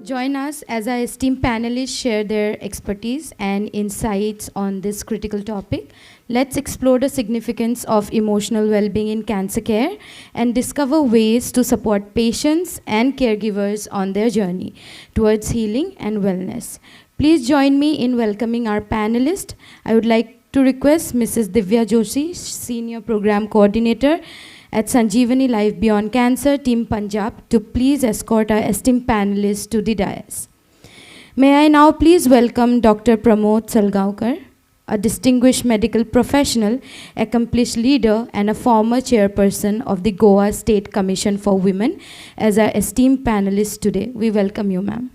Join us as our esteemed panelists share their expertise and insights on this critical topic. Let's explore the significance of emotional well-being in cancer care and discover ways to support patients and caregivers on their journey towards healing and wellness. Please join me in welcoming our panelists. I would like to request Mrs. Divya Joshi, Senior Program Coordinator at Sanjeevani Life Beyond Cancer, Team Punjab, to please escort our esteemed panelists to the dais. May I now please welcome Dr. Pramod Salgaonkar, a distinguished medical professional, accomplished leader, and a former chairperson of the Goa State Commission for Women, as our esteemed panelist today. We welcome you, ma'am.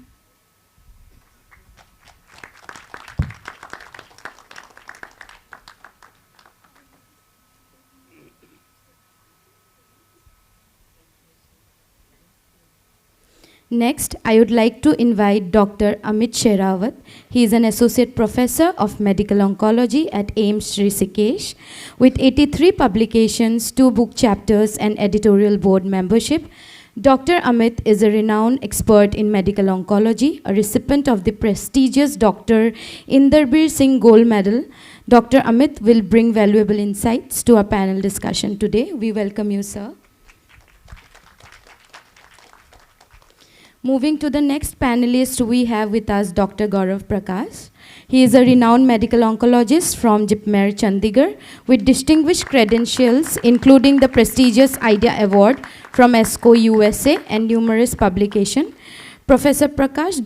Next, I would like to invite Dr. Amit Sherawat. He is an Associate Professor of Medical Oncology at AIIMS Rishikesh. With 83 publications, 2 book chapters, and editorial board membership, Dr. Amit is a renowned expert in medical oncology, a recipient of the prestigious Dr. Inderbir Singh Gold Medal. Dr. Amit will bring valuable insights to our panel discussion today. We welcome you, sir. Moving to the next panelist, we have with us Dr. Gaurav Prakash. He is a renowned medical oncologist from JIPMER, Chandigarh, with distinguished credentials, including the prestigious IDEA Award from ESCO USA and numerous publications. Professor Prakash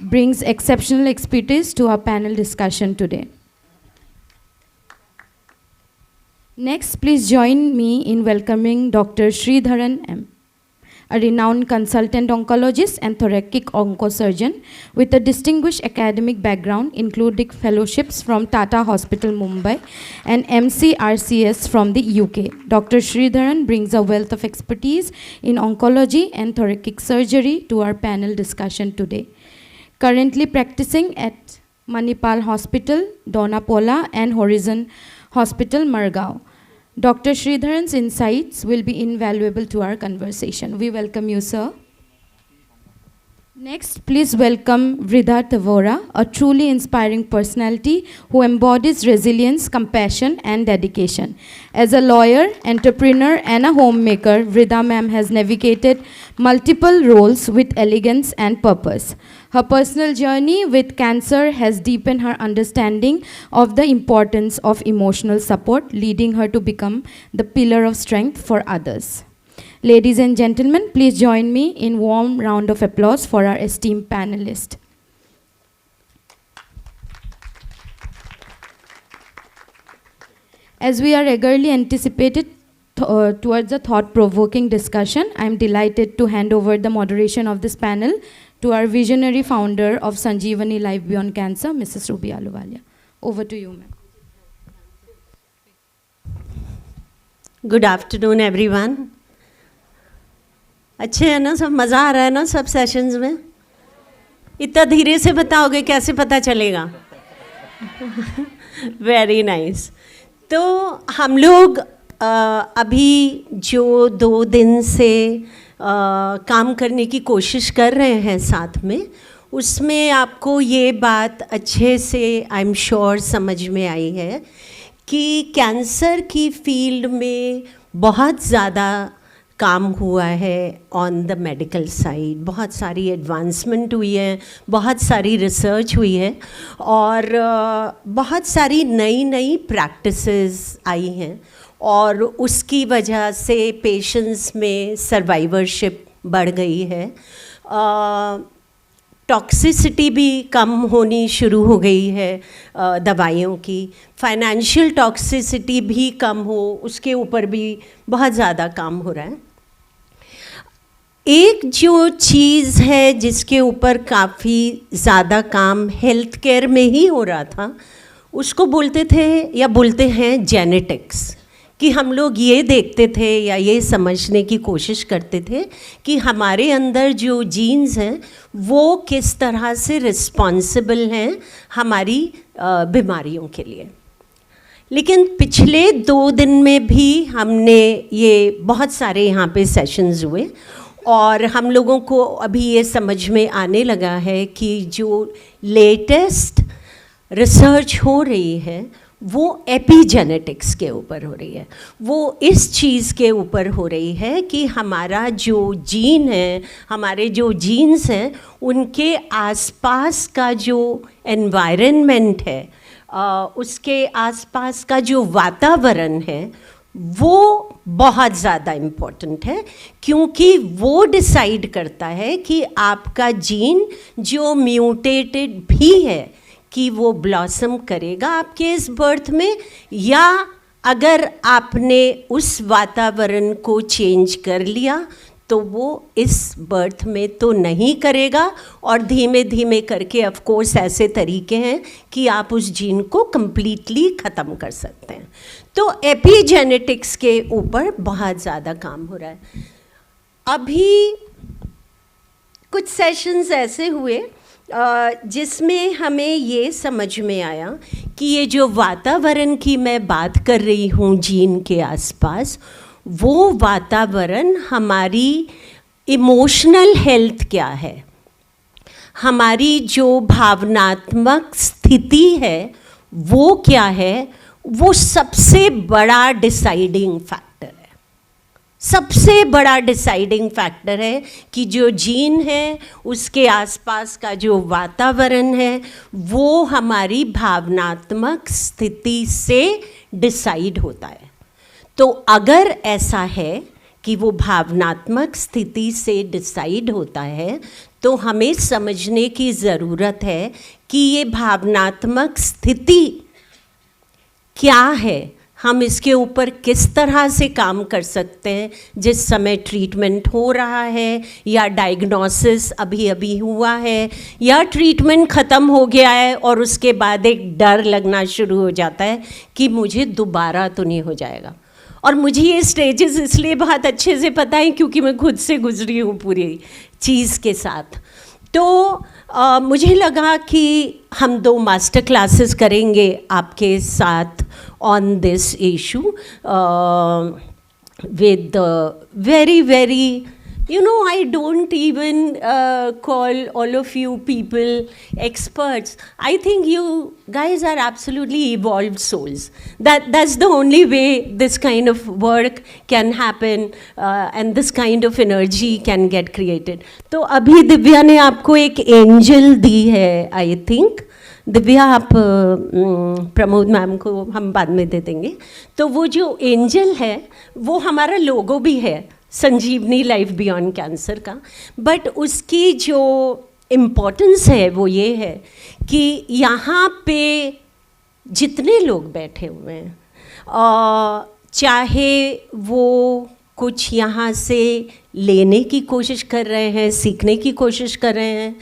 brings exceptional expertise to our panel discussion today. Next, please join me in welcoming Dr. Sridharan M., a renowned consultant oncologist and thoracic oncosurgeon with a distinguished academic background, including fellowships from Tata Hospital, Mumbai, and MCRCS from the UK. Dr. Sridharan brings a wealth of expertise in oncology and thoracic surgery to our panel discussion today. Currently practicing at Manipal Hospital, Donapola, and Horizon Hospital, Margao. Dr. Sridharan's insights will be invaluable to our conversation. We welcome you, sir. Next, please welcome Vridha Tavora, a truly inspiring personality who embodies resilience, compassion, and dedication. As a lawyer, entrepreneur, and a homemaker, Vridha ma'am has navigated multiple roles with elegance and purpose. Her personal journey with cancer has deepened her understanding of the importance of emotional support, leading her to become the pillar of strength for others. Ladies and gentlemen, please join me in warm round of applause for our esteemed panelists. As we are eagerly anticipated towards a thought-provoking discussion, I am delighted to hand over the moderation of this panel to our visionary founder of Sanjeevani Life Beyond Cancer, Mrs. Ruby Ahluwalia. Over to you, ma'am. Good afternoon, everyone. अच्छे हैं ना सब? मज़ा आ रहा है ना सब sessions में? इतना धीरे से बताओगे कैसे पता चलेगा? Very nice. तो हम लोग अभी जो 2 दिन से काम करने की कोशिश कर रहे हैं साथ में, उसमें आपको ये बात अच्छे से आई एम श्योर समझ में आई है कि कैंसर की फील्ड में बहुत ज़्यादा काम हुआ है ऑन द मेडिकल साइड। बहुत सारी एडवांसमेंट हुई है, बहुत सारी रिसर्च हुई है, और बहुत सारी नई नई प्रैक्टिसेस आई हैं, और उसकी वजह से पेशेंट्स में सर्वाइवरशिप बढ़ गई है। टॉक्सिसिटी भी कम होनी शुरू हो गई है दवाइयों की। फाइनेंशियल टॉक्सिसिटी भी कम हो, उसके ऊपर भी बहुत ज़्यादा काम हो रहा है। एक जो चीज़ है जिसके ऊपर काफ़ी ज़्यादा काम हेल्थ केयर में ही हो रहा था, उसको बोलते थे या बोलते हैं जेनेटिक्स। कि हम लोग ये देखते थे या ये समझने की कोशिश करते थे कि हमारे अंदर जो जीन्स हैं वो किस तरह से रिस्पॉन्सिबल हैं हमारी बीमारियों के लिए। लेकिन पिछले 2 दिन में भी हमने ये बहुत सारे यहाँ पे सेशंस हुए, और हम लोगों को अभी ये समझ में आने लगा है कि जो लेटेस्ट रिसर्च हो रही है वो एपिजेनेटिक्स के ऊपर हो रही है, वो इस चीज़ के ऊपर हो रही है कि हमारा जो जीन है, हमारे जो जीन्स हैं, उनके आसपास का जो एनवायरनमेंट है, उसके आसपास का जो वातावरण है, वो बहुत ज़्यादा इम्पोर्टेंट है, क्योंकि वो डिसाइड करता है कि आपका जीन जो म्यूटेटेड भी है कि वो ब्लॉसम करेगा आपके इस बर्थ में, या अगर आपने उस वातावरण को चेंज कर लिया तो वो इस बर्थ में तो नहीं करेगा, और धीमे धीमे करके ऑफ कोर्स ऐसे तरीके हैं कि आप उस जीन को कम्प्लीटली ख़त्म कर सकते हैं। तो एपिजेनेटिक्स के ऊपर बहुत ज़्यादा काम हो रहा है। अभी कुछ सेशंस ऐसे हुए जिसमें हमें ये समझ में आया कि ये जो वातावरण की मैं बात कर रही हूँ जीन के आसपास, वो वातावरण हमारी इमोशनल हेल्थ क्या है, हमारी जो भावनात्मक स्थिति है वो क्या है, वो सबसे बड़ा डिसाइडिंग फैक्टर है। सबसे बड़ा डिसाइडिंग फैक्टर है कि जो जीन है उसके आसपास का जो वातावरण है वो हमारी भावनात्मक स्थिति से डिसाइड होता है। तो अगर ऐसा है कि वो भावनात्मक स्थिति से डिसाइड होता है तो हमें समझने की ज़रूरत है कि ये भावनात्मक स्थिति क्या है, हम इसके ऊपर किस तरह से काम कर सकते हैं जिस समय ट्रीटमेंट हो रहा है, या डायग्नोसिस अभी अभी हुआ है, या ट्रीटमेंट ख़त्म हो गया है और उसके बाद एक डर लगना शुरू हो जाता है कि मुझे दोबारा तो नहीं हो जाएगा। और मुझे ये स्टेजेस इसलिए बहुत अच्छे से पता है क्योंकि मैं खुद से गुजरी हूँ पूरी चीज़ के साथ। तो मुझे लगा कि हम 2 मास्टर क्लासेस करेंगे आपके साथ on this issue with very, you know, I don't even call all of you people experts. I think you guys are absolutely evolved souls. That's the only way this kind of work can happen and this kind of energy can get created. तो अभी दिव्या ने आपको एक angel दी है, I think. Divya, आप Pramod ma'am को हम बाद में दे देंगे। तो वो जो एंजल है वो हमारा लोगो भी है, संजीवनी लाइफ बियॉन्ड कैंसर का। बट उसकी जो इम्पोर्टेंस है वो ये है कि यहाँ पे जितने लोग बैठे हुए हैं, चाहे वो कुछ यहाँ से लेने की कोशिश कर रहे हैं, सीखने की कोशिश कर रहे हैं,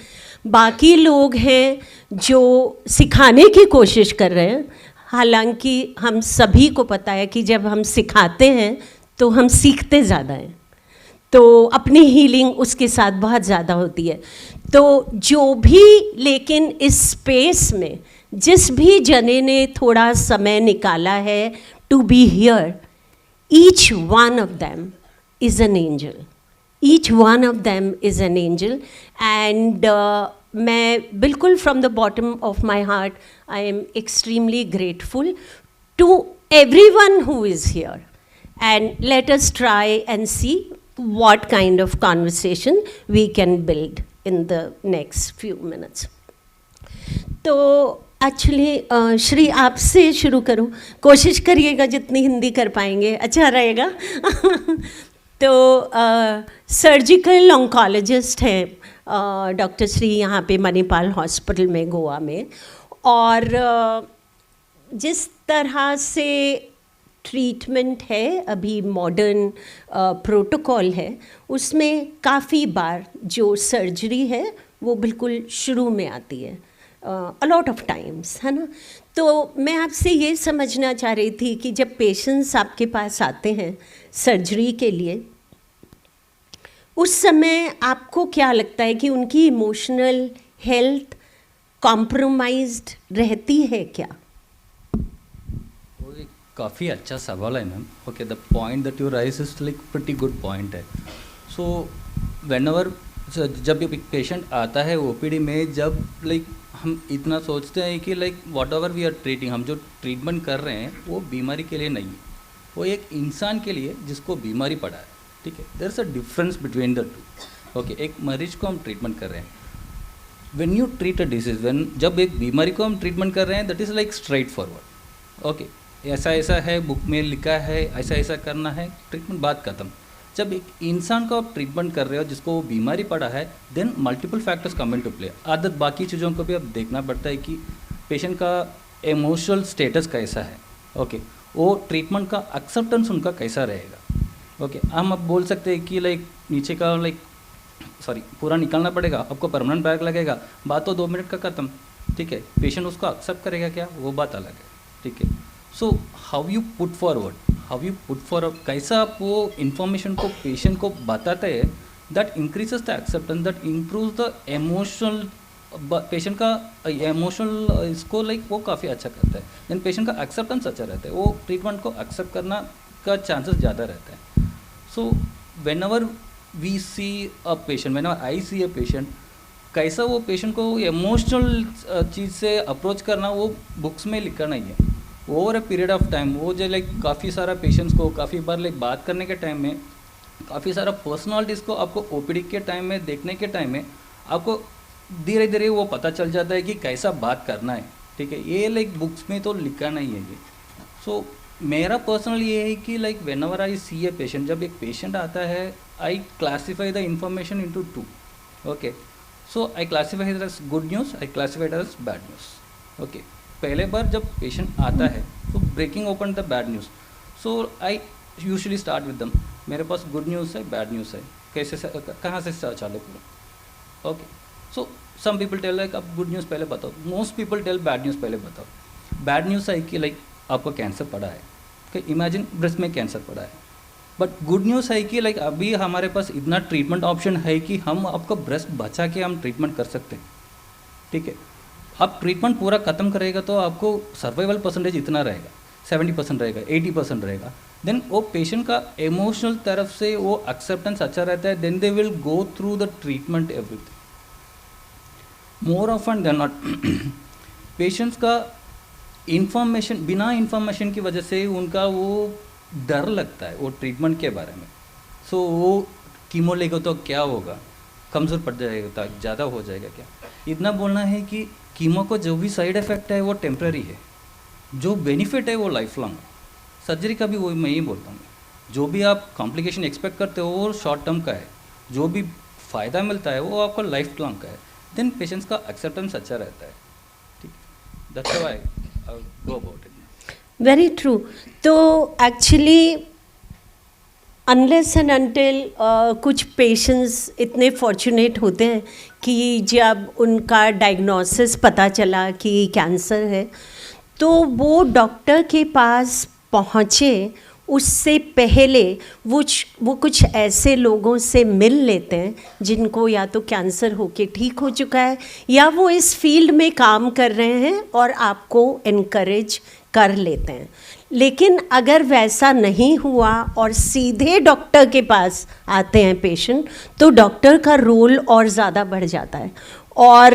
बाकी लोग हैं जो सिखाने की कोशिश कर रहे हैं। हालांकि हम सभी को पता है कि जब हम सिखाते हैं तो हम सीखते ज़्यादा हैं, तो अपनी हीलिंग उसके साथ बहुत ज़्यादा होती है। तो जो भी, लेकिन इस स्पेस में जिस भी जने ने थोड़ा समय निकाला है to be here, each one of them is an angel, each one of them is an angel. And मैं बिल्कुल from the bottom of my heart I am extremely grateful to everyone who is here. And let us try and see what kind of conversation we can build in the next few minutes. तो actually Shri आपसे शुरू करूँ, कोशिश करिएगा जितनी हिंदी कर पाएंगे अच्छा रहेगा। तो सर्जिकल ऑन्कोलॉजिस्ट हैं डॉक्टर श्री यहाँ पे मणिपाल हॉस्पिटल में गोवा में, और जिस तरह से ट्रीटमेंट है अभी मॉडर्न प्रोटोकॉल है, उसमें काफ़ी बार जो सर्जरी है वो बिल्कुल शुरू में आती है, अ लॉट ऑफ टाइम्स, है ना। तो मैं आपसे ये समझना चाह रही थी कि जब पेशेंट्स आपके पास आते हैं सर्जरी के लिए, उस समय आपको क्या लगता है कि उनकी इमोशनल हेल्थ कॉम्प्रोमाइज्ड रहती है क्या? काफ़ी अच्छा सवाल है ma'am. Okay, the point that you raise is like pretty good point है। सो व्हेनेवर जब एक पेशेंट आता है ओपीडी में, जब लाइक हम इतना सोचते हैं कि like whatever we are treating, हम जो ट्रीटमेंट कर रहे हैं वो बीमारी के लिए नहीं है, वो एक इंसान के लिए जिसको बीमारी पड़ा है, ठीक है. There is a difference between the two. Okay, एक मरीज को हम ट्रीटमेंट कर रहे हैं. When you treat a disease, when जब एक बीमारी को हम ट्रीटमेंट कर रहे हैं, that is like straightforward. Okay, ऐसा ऐसा है, बुक में लिखा है, ऐसा ऐसा करना है, ट्रीटमेंट बात खत्म. जब एक इंसान को आप ट्रीटमेंट कर रहे हो जिसको वो बीमारी पड़ा है, then multiple factors come into play. आदत बाकी चीज़ों को भी अब देखना पड़ता है कि पेशेंट का इमोशनल स्टेटस कैसा है. ओके, वो ट्रीटमेंट का एक्सेप्टेंस उनका कैसा रहेगा. ओके, हम अब बोल सकते हैं कि लाइक नीचे का पूरा निकालना पड़ेगा, आपको परमानेंट बैग लगेगा, बात तो 2 मिनट का खत्म, ठीक है. पेशेंट उसको एक्सेप्ट करेगा क्या, वो बात अलग है, ठीक है. So how you put forward, कैसा आप वो इन्फॉर्मेशन को पेशेंट को बताते हैं, that increases the acceptance, that improve the emotional, patient का इमोशनल इसको लाइक वो काफ़ी अच्छा करता है. देन पेशेंट का एक्सेप्टेंस अच्छा रहता है, वो ट्रीटमेंट को एक्सेप्ट करना का चांसेस ज़्यादा रहते हैं. So whenever we see a patient, whenever I see a patient, कैसा वो पेशेंट को इमोशनल चीज़ से अप्रोच करना, वो बुक्स में लिखा नहीं है. Over a period of time वो जो लाइक काफ़ी सारा पेशेंट्स को काफ़ी बार लाइक बात करने के टाइम में, काफ़ी सारा पर्सनालिटीज़ को आपको ओपीडी के टाइम में देखने के टाइम में आपको धीरे धीरे वो पता चल जाता है कि कैसा बात करना है, ठीक है. ये लाइक बुक्स में तो लिखा नहीं है ये. सो मेरा पर्सनल ये है कि like whenever I see a patient, जब एक पेशेंट आता है, I classify the information into 2. Okay, so I classify it as good news, I classify it as bad news. Okay, पहले बार जब पेशेंट आता है तो breaking open the bad news, so I usually start with them. मेरे पास good news है, bad news है, कैसे कहाँ से चालू करूँ. ओके, सो सम पीपल टेल लाइक आप गुड न्यूज़ पहले बताओ, most people tell bad news पहले बताओ. बैड न्यूज़ है कि लाइक आपको कैंसर पड़ा है, कि इमेजिन ब्रेस्ट में कैंसर पड़ा है. बट गुड न्यूज़ है कि लाइक अभी हमारे पास इतना ट्रीटमेंट ऑप्शन है कि हम आपको ब्रेस्ट बचा के हम ट्रीटमेंट कर सकते हैं, ठीक है. आप ट्रीटमेंट पूरा ख़त्म करेगा तो आपको सर्वाइवल परसेंटेज इतना रहेगा, 70% रहेगा, 80% रहेगा. देन वो पेशेंट का इमोशनल तरफ से वो एक्सेप्टेंस अच्छा रहता है. Then they will go through the treatment everything. More often than not patients का इंफॉर्मेशन, बिना इंफॉर्मेशन की वजह से उनका वो डर लगता है वो ट्रीटमेंट के बारे में. सो वो कीमो लेगा तो क्या होगा, कमज़ोर पड़ जाएगा, तो ज़्यादा हो जाएगा क्या. इतना बोलना है कि कीमो को जो भी साइड इफ़ेक्ट है वो टेम्प्रेरी है, जो बेनिफिट है वो लाइफ लॉन्ग है. सर्जरी का भी वही मैं ही बोलता हूँ, जो भी आप कॉम्प्लिकेशन एक्सपेक्ट करते हो वो शॉर्ट टर्म का है, जो भी फ़ायदा मिलता है वो आपको लाइफ लॉन्ग का है. देन पेशेंट्स का एक्सेप्टेंस अच्छा रहता है, ठीक. That's why I go about it. Very true. तो एक्चुअली अनलेस एंड अनटिल कुछ पेशेंट्स इतने फॉर्चुनेट होते हैं कि जब उनका डायग्नोसिस पता चला कि कैंसर है, तो वो डॉक्टर के पास पहुँचे उससे पहले वो कुछ ऐसे लोगों से मिल लेते हैं जिनको या तो कैंसर होके ठीक हो चुका है या वो इस फील्ड में काम कर रहे हैं और आपको इनकरेज कर लेते हैं. लेकिन अगर वैसा नहीं हुआ और सीधे डॉक्टर के पास आते हैं पेशेंट, तो डॉक्टर का रोल और ज़्यादा बढ़ जाता है. और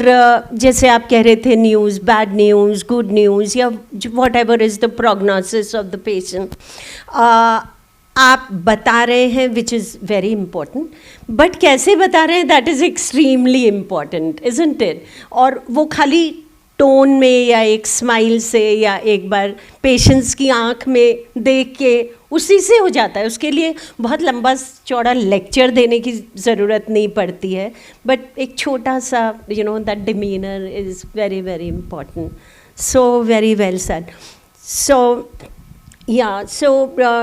जैसे आप कह रहे थे news, bad news, good news, या whatever is the prognosis of the patient आप बता रहे हैं, which is very important. But कैसे बता रहे हैं, that is extremely important, isn't it. और वो खाली टोन में या एक स्माइल से या एक बार पेशेंट्स की आंख में देख के उसी से हो जाता है. उसके लिए बहुत लंबा चौड़ा लेक्चर देने की ज़रूरत नहीं पड़ती है. बट एक छोटा सा that demeanour is very very important. So very well said. So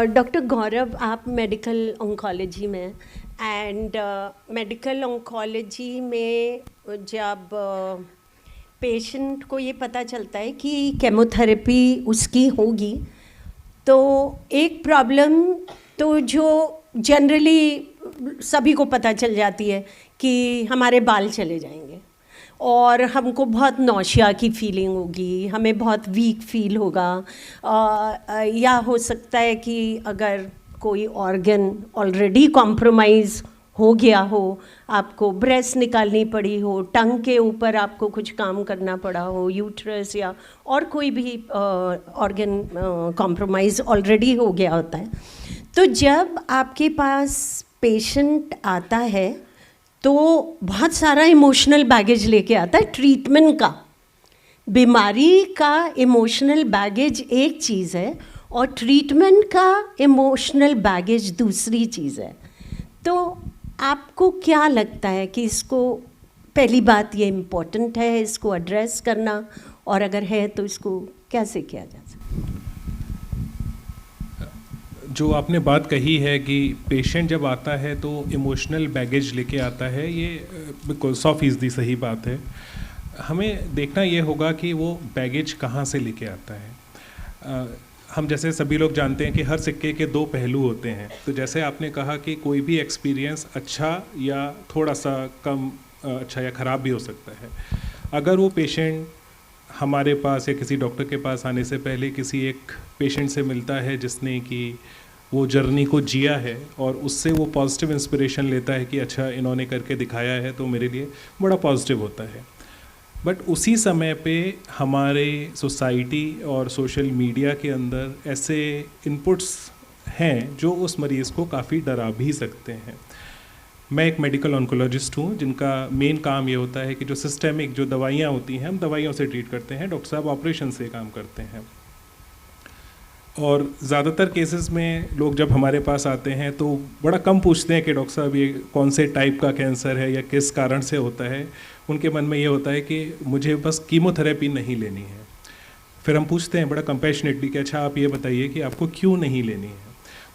doctor Gaurav, आप मेडिकल ऑन्कोलॉजी में, एंड मेडिकल ऑन्कोलॉजी में जब पेशेंट को ये पता चलता है कि केमोथेरेपी उसकी होगी, तो एक प्रॉब्लम तो जो जनरली सभी को पता चल जाती है कि हमारे बाल चले जाएंगे और हमको बहुत नौशिया की फीलिंग होगी, हमें बहुत वीक फील होगा, या हो सकता है कि अगर कोई ऑर्गन ऑलरेडी कॉम्प्रोमाइज़ हो गया हो, आपको ब्रेस्ट निकालनी पड़ी हो, टंग के ऊपर आपको कुछ काम करना पड़ा हो, यूट्रस या और कोई भी ऑर्गन कॉम्प्रोमाइज़ ऑलरेडी हो गया होता है, तो जब आपके पास पेशेंट आता है तो बहुत सारा इमोशनल बैगेज लेके आता है ट्रीटमेंट का। बीमारी का इमोशनल बैगेज एक चीज़ है और ट्रीटमेंट का इमोशनल बैगेज दूसरी चीज़ है। तो आपको क्या लगता है कि इसको, पहली बात ये इम्पोर्टेंट है इसको एड्रेस करना, और अगर है तो इसको कैसे किया जा सकता है? जो आपने बात कही है कि पेशेंट जब आता है तो इमोशनल बैगेज लेके आता है, ये बिल्कुल 100% सही बात है। हमें देखना ये होगा कि वो बैगेज कहाँ से लेके आता है। हम जैसे सभी लोग जानते हैं कि हर सिक्के के दो पहलू होते हैं। तो जैसे आपने कहा कि कोई भी एक्सपीरियंस अच्छा या थोड़ा सा कम अच्छा या ख़राब भी हो सकता है। अगर वो पेशेंट हमारे पास या किसी डॉक्टर के पास आने से पहले किसी एक पेशेंट से मिलता है जिसने कि वो जर्नी को जिया है और उससे वो पॉजिटिव इंस्पिरेशन लेता है कि अच्छा इन्होंने करके दिखाया है तो मेरे लिए बड़ा पॉजिटिव होता है। बट उसी समय पे हमारे सोसाइटी और सोशल मीडिया के अंदर ऐसे इनपुट्स हैं जो उस मरीज़ को काफ़ी डरा भी सकते हैं। मैं एक मेडिकल ऑन्कोलॉजिस्ट हूँ जिनका मेन काम ये होता है कि जो सिस्टेमिक जो दवाइयाँ होती हैं हम दवाइयों से ट्रीट करते हैं, डॉक्टर साहब ऑपरेशन से काम करते हैं। और ज़्यादातर केसेस में लोग जब हमारे पास आते हैं तो बड़ा कम पूछते हैं कि डॉक्टर साहब ये कौन से टाइप का कैंसर है या किस कारण से होता है। उनके मन में ये होता है कि मुझे बस कीमोथेरेपी नहीं लेनी है। फिर हम पूछते हैं बड़ा कंपैशनेटली कि अच्छा आप ये बताइए कि आपको क्यों नहीं लेनी है।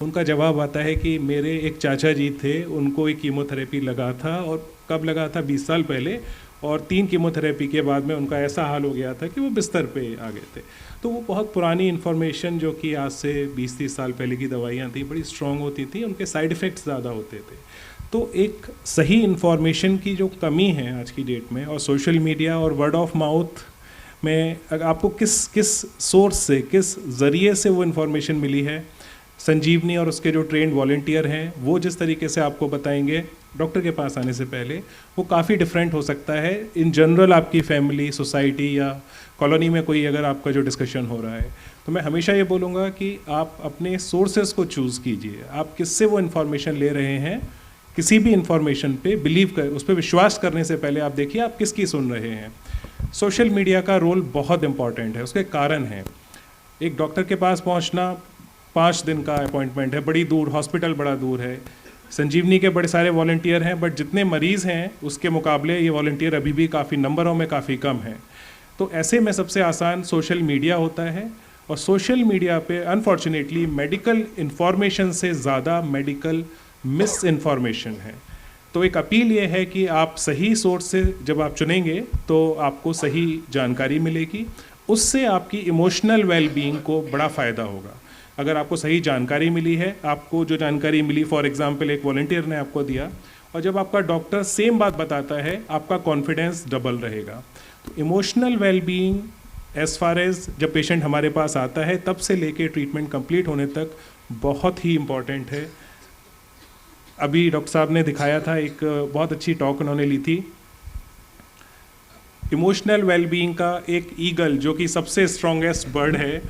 उनका जवाब आता है कि मेरे एक चाचा जी थे, उनको एक कीमोथेरेपी लगा था, और कब लगा था 20 साल पहले, और 3 कीमोथेरेपी के बाद में उनका ऐसा हाल हो गया था कि वो बिस्तर पे आ गए थे। तो वो बहुत पुरानी इन्फॉर्मेशन जो कि आज से 20-30 साल पहले की दवाइयाँ थी बड़ी स्ट्रॉन्ग होती थी, उनके साइड इफ़ेक्ट्स ज़्यादा होते थे। तो एक सही इन्फॉर्मेशन की जो कमी है आज की डेट में, और सोशल मीडिया और वर्ड ऑफ माउथ में अगर आपको किस सोर्स से, किस ज़रिए से वो इन्फॉर्मेशन मिली है, संजीवनी और उसके जो ट्रेंड वॉलंटियर हैं वो जिस तरीके से आपको बताएंगे डॉक्टर के पास आने से पहले, वो काफ़ी डिफरेंट हो सकता है। इन जनरल आपकी फैमिली, सोसाइटी या कॉलोनी में कोई अगर आपका जो डिस्कशन हो रहा है, तो मैं हमेशा ये बोलूँगा कि आप अपने सोर्सेज को चूज़ कीजिए। आप किससे वो इन्फॉर्मेशन ले रहे हैं, किसी भी इन्फॉर्मेशन पे बिलीव कर, उस पर विश्वास करने से पहले आप देखिए आप किसकी सुन रहे हैं। सोशल मीडिया का रोल बहुत इम्पॉर्टेंट है, उसके कारण हैं। एक डॉक्टर के पास पहुँचना 5 दिन का अपॉइंटमेंट है, बड़ी दूर, हॉस्पिटल बड़ा दूर है। संजीवनी के बड़े सारे वॉलंटियर हैं, बट जितने मरीज़ हैं उसके मुकाबले ये वॉलंटियर अभी भी काफ़ी नंबरों में काफ़ी कम हैं। तो ऐसे में सबसे आसान सोशल मीडिया होता है, और सोशल मीडिया पे अनफॉर्चुनेटली मेडिकल इन्फॉर्मेशन से ज़्यादा मेडिकल मिस इन्फॉर्मेशन है। तो एक अपील ये है कि आप सही सोर्स से जब आप चुनेंगे तो आपको सही जानकारी मिलेगी, उससे आपकी इमोशनल वेलबींग को बड़ा फ़ायदा होगा। अगर आपको सही जानकारी मिली है, आपको जो जानकारी मिली फॉर एग्जांपल एक वॉलंटियर ने आपको दिया, और जब आपका डॉक्टर सेम बात बताता है, आपका कॉन्फिडेंस डबल रहेगा। तो emotional wellbeing as far as जब पेशेंट हमारे पास आता है तब से लेके ट्रीटमेंट कंप्लीट होने तक बहुत ही इम्पॉर्टेंट है। अभी डॉक्टर साहब ने दिखाया था, एक बहुत अच्छी टॉक उन्होंने ली थी। इमोशनल वेलबींग का एक ईगल जो कि सबसे स्ट्रॉन्गेस्ट बर्ड है,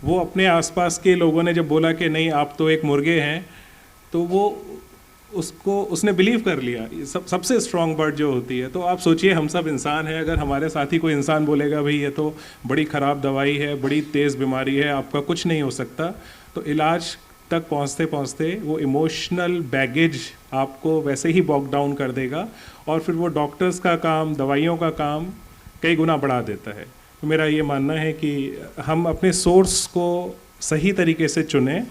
वो अपने आसपास के लोगों ने जब बोला कि नहीं आप तो एक मुर्गे हैं, तो वो उसने बिलीव कर लिया। सबसे स्ट्रॉन्ग बर्ड जो होती है, तो आप सोचिए हम सब इंसान हैं, अगर हमारे साथ ही कोई इंसान बोलेगा भाई ये तो बड़ी ख़राब दवाई है, बड़ी तेज़ बीमारी है, आपका कुछ नहीं हो सकता, तो इलाज तक पहुंचते पहुंचते वो इमोशनल बैगेज आपको वैसे ही बॉक डाउन कर देगा, और फिर वो डॉक्टर्स का काम, दवाइयों का काम कई गुना बढ़ा देता है। तो मेरा ये मानना है कि हम अपने सोर्स को सही तरीके से चुनें।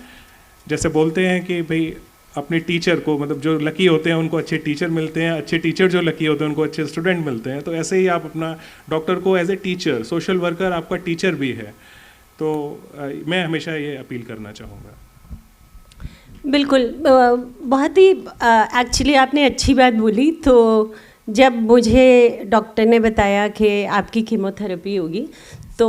जैसे बोलते हैं कि भाई अपने टीचर को, मतलब जो लकी होते हैं उनको अच्छे टीचर मिलते हैं, अच्छे टीचर जो लकी होते हैं उनको अच्छे स्टूडेंट मिलते हैं, तो ऐसे ही आप अपना डॉक्टर को as a teacher, social worker आपका टीचर भी है। तो मैं हमेशा ये अपील करना चाहूँगा। बिल्कुल, बहुत ही एक्चुअली आपने अच्छी बात बोली। तो जब मुझे डॉक्टर ने बताया कि आपकी कीमोथेरेपी होगी तो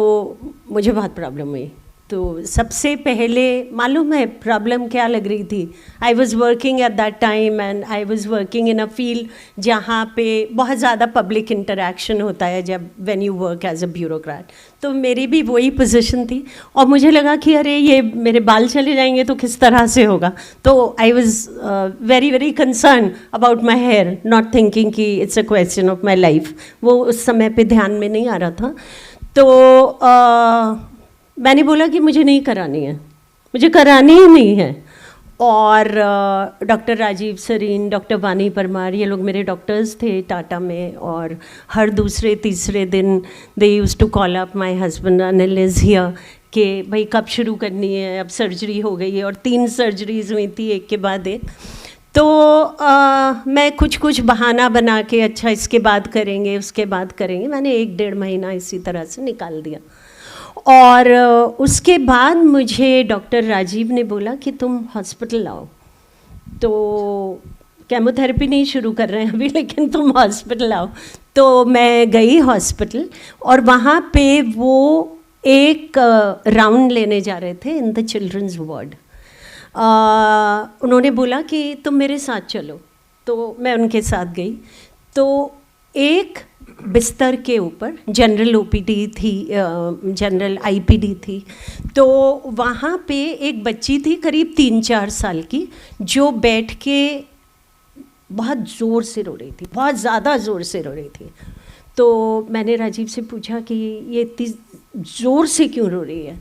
मुझे बहुत प्रॉब्लम हुई, तो सबसे पहले मालूम है प्रॉब्लम क्या लग रही थी? I was working at that time and I was working in a field जहाँ पे बहुत ज़्यादा पब्लिक इंटरेक्शन होता है जब when you work as a bureaucrat. तो मेरी भी वही पोजीशन थी और मुझे लगा कि अरे ये मेरे बाल चले जाएंगे तो किस तरह से होगा। तो I was very very concern about my hair, not thinking कि it's a question of my life. वो उस समय पे ध्यान में नहीं आ रहा था। तो मैंने बोला कि मुझे नहीं करानी है, मुझे करानी ही नहीं है। और डॉक्टर राजीव सरीन, डॉक्टर वानी परमार, ये लोग मेरे डॉक्टर्स थे टाटा में, और हर दूसरे तीसरे दिन they use to call up my husband Anil is here कि भाई कब शुरू करनी है, अब सर्जरी हो गई है। और 3 सर्जरीज हुई थी एक के बाद एक। तो मैं कुछ बहाना बना के अच्छा इसके बाद करेंगे उसके बाद करेंगे, मैंने 1-1.5 महीना इसी तरह से निकाल दिया। और उसके बाद मुझे डॉक्टर राजीव ने बोला कि तुम हॉस्पिटल आओ। तो केमोथेरेपी नहीं शुरू कर रहे हैं अभी, लेकिन तुम हॉस्पिटल आओ। तो मैं गई हॉस्पिटल और वहाँ पे वो एक राउंड लेने जा रहे थे इन द चिल्ड्रंस वार्ड। उन्होंने बोला कि तुम मेरे साथ चलो, तो मैं उनके साथ गई। तो एक बिस्तर के ऊपर जनरल ओपीडी थी, जनरल आईपीडी थी। तो वहाँ पे एक बच्ची थी करीब 3-4 साल की, जो बैठ के बहुत ज़ोर से रो रही थी, बहुत ज़्यादा ज़ोर से रो रही थी। तो मैंने राजीव से पूछा कि ये इतनी ज़ोर से क्यों रो रही है?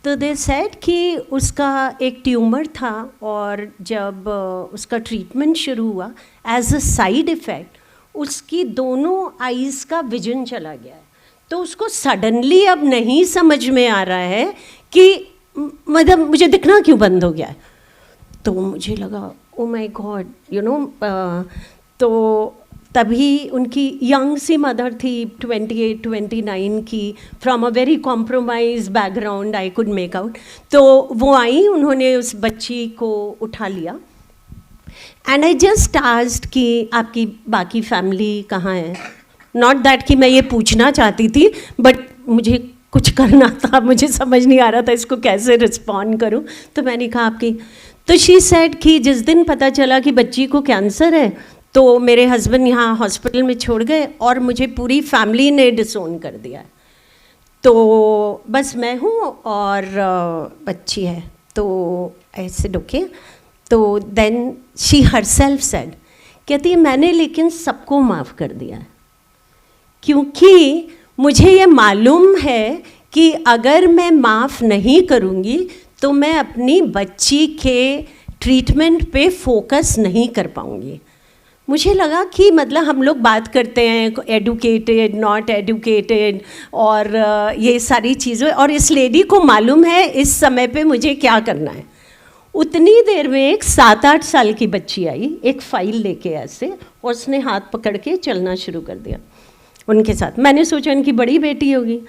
तो दे सेड कि उसका एक ट्यूमर था और जब उसका ट्रीटमेंट शुरू हुआ एज अ साइड इफ़ेक्ट उसकी दोनों आईज़ का विजन चला गया है। तो उसको सडनली अब नहीं समझ में आ रहा है कि मतलब मुझे दिखना क्यों बंद हो गया है। तो मुझे लगा oh my God, you know. तो तभी उनकी यंग सी मदर थी, 28-29 की, from a very compromise background, I could make out. तो वो आई, उन्होंने उस बच्ची को उठा लिया एंड आई जस्ट आस्क्ड कि आपकी बाकी फैमिली कहाँ है। नॉट दैट कि मैं ये पूछना चाहती थी, बट मुझे कुछ करना था, मुझे समझ नहीं आ रहा था इसको कैसे रिस्पॉन्ड करूं। तो मैंने कहा आपकी, तो शी सेड कि जिस दिन पता चला कि बच्ची को कैंसर है तो मेरे हस्बैंड यहाँ हॉस्पिटल में छोड़ गए और मुझे पूरी फैमिली ने डिसोन कर दिया। तो बस मैं हूँ और बच्ची है। तो ऐसे डुके। तो देन शी हरसेल्फ सेड, कहती है मैंने लेकिन सबको माफ़ कर दिया है, क्योंकि मुझे ये मालूम है कि अगर मैं माफ़ नहीं करूँगी तो मैं अपनी बच्ची के ट्रीटमेंट पे फोकस नहीं कर पाऊँगी। मुझे लगा कि मतलब हम लोग बात करते हैं एडुकेटेड, नॉट एडुकेटेड और ये सारी चीज़ें, और इस लेडी को मालूम है इस समय पे मुझे क्या करना है। उतनी देर में एक 7-8 साल की बच्ची आई, एक फ़ाइल लेके ऐसे, और उसने हाथ पकड़ के चलना शुरू कर दिया उनके साथ। मैंने सोचा इनकी बड़ी बेटी होगी।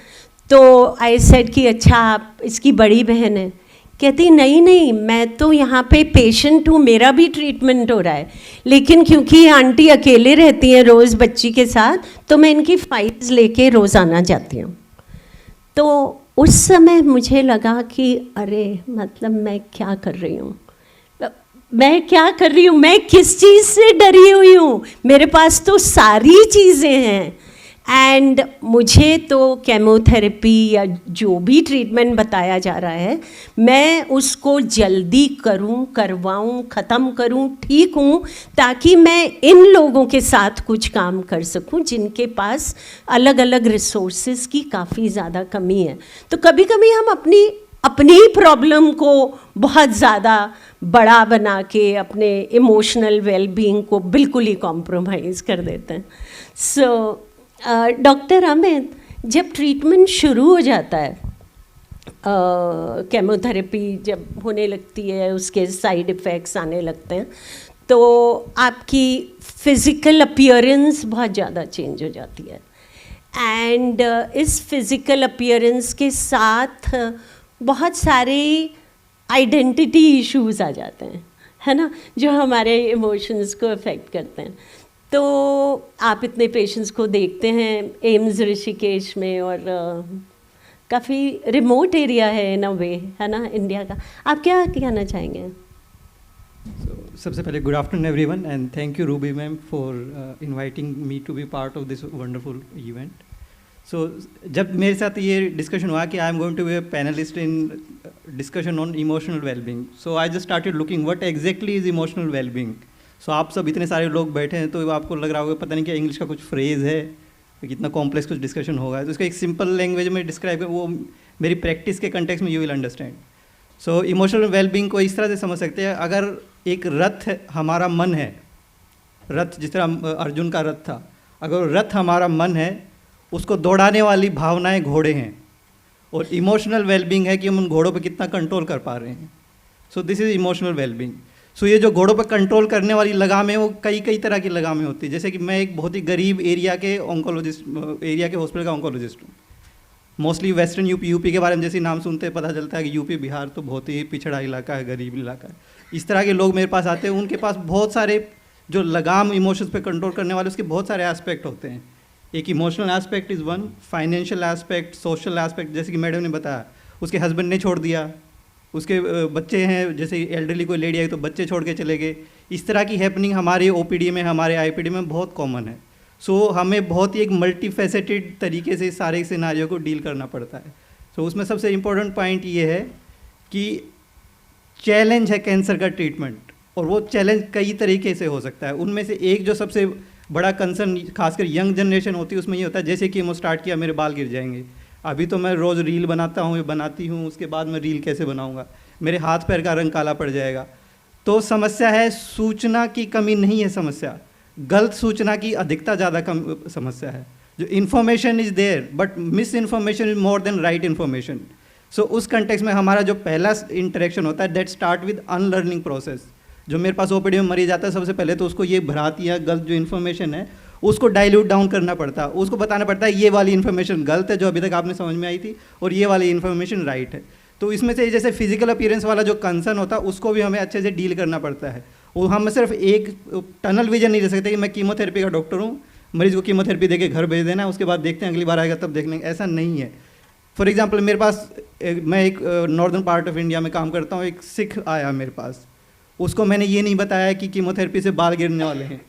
तो आई सेड कि अच्छा आप इसकी बड़ी बहन है? कहती नहीं, मैं तो यहाँ पे पेशेंट हूँ, मेरा भी ट्रीटमेंट हो रहा है, लेकिन क्योंकि ये आंटी अकेले रहती हैं रोज़ बच्ची के साथ, तो मैं इनकी फाइल्स लेके रोज़ाना जाती हूँ। तो उस समय मुझे लगा कि अरे मतलब मैं क्या कर रही हूँ, मैं क्या कर रही हूँ, मैं किस चीज़ से डरी हुई हूँ? मेरे पास तो सारी चीज़ें हैं। एंड मुझे तो केमोथेरेपी या जो भी ट्रीटमेंट बताया जा रहा है, मैं उसको जल्दी करूं, करवाऊं, ख़त्म करूं, ठीक हूं, ताकि मैं इन लोगों के साथ कुछ काम कर सकूं जिनके पास अलग अलग रिसोर्सेज की काफ़ी ज़्यादा कमी है। तो कभी कभी हम अपनी प्रॉब्लम को बहुत ज़्यादा बड़ा बना के अपने इमोशनल वेलबींग को बिल्कुल ही कॉम्प्रोमाइज़ कर देते हैं। सो डॉक्टर अमित, जब ट्रीटमेंट शुरू हो जाता है, केमोथेरेपी जब होने लगती है, उसके साइड इफ़ेक्ट्स आने लगते हैं, तो आपकी फ़िज़िकल अपीयरेंस बहुत ज़्यादा चेंज हो जाती है। एंड इस फिज़िकल अपीयरेंस के साथ बहुत सारे आइडेंटिटी इश्यूज आ जाते हैं, है ना, जो हमारे इमोशंस को अफेक्ट करते हैं। तो आप इतने पेशेंट्स को देखते हैं एम्स ऋषिकेश में, और काफ़ी रिमोट एरिया है इन अ वे, है ना, इंडिया का। आप क्या कहना चाहेंगे? सबसे पहले good afternoon everyone and thank you Ruby ma'am for inviting me to be part of this wonderful event. So जब मेरे साथ ये डिस्कशन हुआ कि I am going to be a panelist in discussion on emotional wellbeing, so I just started looking what exactly is emotional wellbeing. So आप सब इतने सारे लोग बैठे हैं तो आपको लग रहा होगा पता नहीं क्या इंग्लिश का कुछ फ्रेज़ है, कितना कॉम्प्लेक्स कुछ डिस्कशन होगा, तो उसका एक सिंपल लैंग्वेज में डिस्क्राइब कर, वो मेरी प्रैक्टिस के कंटेक्स्ट में you will understand. So emotional wellbeing को इस तरह से समझ सकते हैं, अगर एक रथ हमारा मन है, रथ जिस तरह अर्जुन का रथ था, अगर रथ हमारा मन है, उसको दौड़ाने वाली भावनाएं घोड़े हैं, और इमोशनल वेलबींग है कि हम उन घोड़ों पे कितना कंट्रोल कर पा रहे हैं। So this is emotional wellbeing. So ये जो घोड़ों पर कंट्रोल करने वाली लगामें, वो कई तरह की लगामें होती है। जैसे कि मैं एक बहुत ही गरीब एरिया के हॉस्पिटल का ऑन्कोलॉजिस्ट हूँ। मोस्टली वेस्टर्न यूपी के बारे में जैसे नाम सुनते हैं पता चलता है कि यूपी बिहार तो बहुत ही पिछड़ा इलाका है, गरीब इलाका है। इस तरह के लोग मेरे पास आते हैं, उनके पास बहुत सारे जो लगाम इमोशंस पे कंट्रोल करने वाले उसके बहुत सारे एस्पेक्ट होते हैं। एक emotional aspect is one, financial aspect, social aspect, जैसे कि मैडम ने बताया उसके हस्बैंड ने छोड़ दिया, उसके बच्चे हैं, जैसे एल्डरली कोई लेडी आई तो बच्चे छोड़ के चले गए। इस तरह की हैपनिंग हमारे ओपीडी में, हमारे आईपीडी में बहुत कॉमन है। सो हमें बहुत ही एक मल्टी फैसेटेड तरीके से सारे सिनारियो को डील करना पड़ता है। सो उसमें सबसे इम्पोर्टेंट पॉइंट ये है कि चैलेंज है कैंसर का ट्रीटमेंट, और वो चैलेंज कई तरीके से हो सकता है। उनमें से एक जो सबसे बड़ा कंसर्न खासकर यंग जनरेशन होती है उसमें ये होता है, जैसे कि मैं स्टार्ट किया मेरे बाल गिर जाएंगे, अभी तो मैं रोज़ रील बनाती हूँ, उसके बाद मैं रील कैसे बनाऊँगा, मेरे हाथ पैर का रंग काला पड़ जाएगा। तो समस्या है सूचना की कमी नहीं है, समस्या गलत सूचना की अधिकता ज़्यादा कम समस्या है। जो information is there but miss information is more than right information. So उस कंटेक्स्ट में हमारा जो पहला इंटरेक्शन होता है that start with unlearning process. जो मेरे पास ओपीडी में मरीज आता है सबसे पहले तो उसको ये भ्रांति या गलत जो इन्फॉर्मेशन है उसको डाइल्यूट डाउन करना पड़ता है, उसको बताना पड़ता है ये वाली इन्फॉर्मेशन गलत है जो अभी तक आपने समझ में आई थी, और ये वाली इन्फॉर्मेशन राइट है। तो इसमें से जैसे फिजिकल अपीयरेंस वाला जो कंसर्न होता है उसको भी हमें अच्छे से डील करना पड़ता है। वो हम सिर्फ एक टनल विजन नहीं दे सकते कि मैं कीमोथेरेपी का डॉक्टर हूँ, मरीज को कीमोथेरेपी देके घर भेज देना, उसके बाद देखते हैं अगली बार आएगा तब देख लेंगे, ऐसा नहीं है। फॉर एग्जाम्पल मेरे पास मैं एक नॉर्दर्न पार्ट ऑफ इंडिया में काम करता हूँ, एक सिख आया मेरे पास, उसको मैंने ये नहीं बताया कि कीमोथेरेपी से बाल गिरने वाले हैं,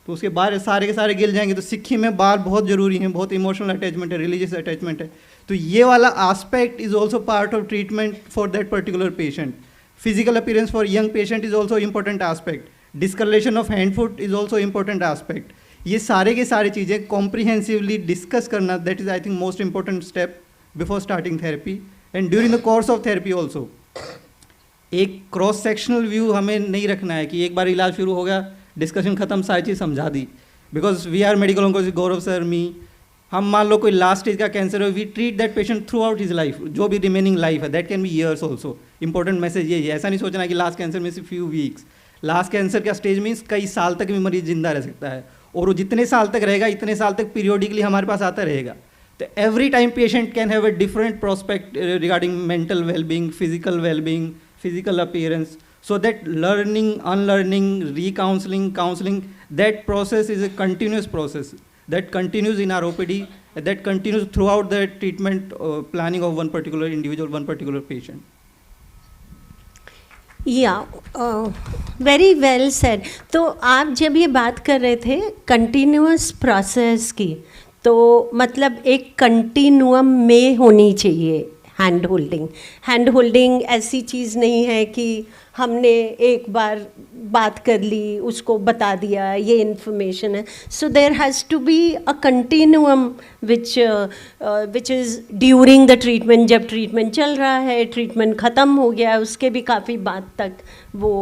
तो उसके बाद सारे के सारे गिर जाएंगे। तो सिक्खी में बाल बहुत ज़रूरी हैं, बहुत इमोशनल अटैचमेंट है, रिलीजियस अटैचमेंट है। तो ये वाला aspect is also part of treatment for that particular patient. Physical appearance for young patient is also important aspect. Discolouration of hand foot is also important aspect. ये सारे के सारे चीज़ें कॉम्प्रिहेंसिवली डिस्कस करना, that is I think most important step before starting therapy and during the course of therapy also. एक cross sectional view हमें नहीं रखना है कि एक बार इलाज शुरू हो गया, डिस्कशन खत्म, सारी चीज़ समझा दी। Because we are medical oncologist, Gaurav sir, me, हम मान लो कोई लास्ट स्टेज का कैंसर हो, we treat that patient throughout his life, जो भी रिमेनिंग लाइफ है, that can be years also. Important message ये है, ऐसा नहीं सोचना कि लास्ट कैंसर में सिर्फ फ्यू वीक्स, लास्ट कैंसर का स्टेज मीन्स कई साल तक भी मरीज जिंदा रह सकता है, और वो जितने साल तक रहेगा इतने साल तक पीरियोडिकली हमारे पास आता रहेगा। तो every time patient can have a different prospect regarding mental wellbeing, physical wellbeing, physical appearance, so that learning, unlearning, recounseling, counseling, that process is a continuous process that continues in our OPD, that continues throughout the treatment planning of one particular individual, one particular patient. Very well said. तो आप जब ये बात कर रहे थे continuous process की, तो मतलब एक कंटिन्यूम में होनी चाहिए हैंड होल्डिंग ऐसी चीज़ नहीं है कि हमने एक बार बात कर ली, उसको बता दिया ये इन्फॉर्मेशन है। So there has to be a continuum which is during the treatment, जब ट्रीटमेंट चल रहा है, ट्रीटमेंट ख़त्म हो गया, उसके भी काफ़ी बाद तक वो।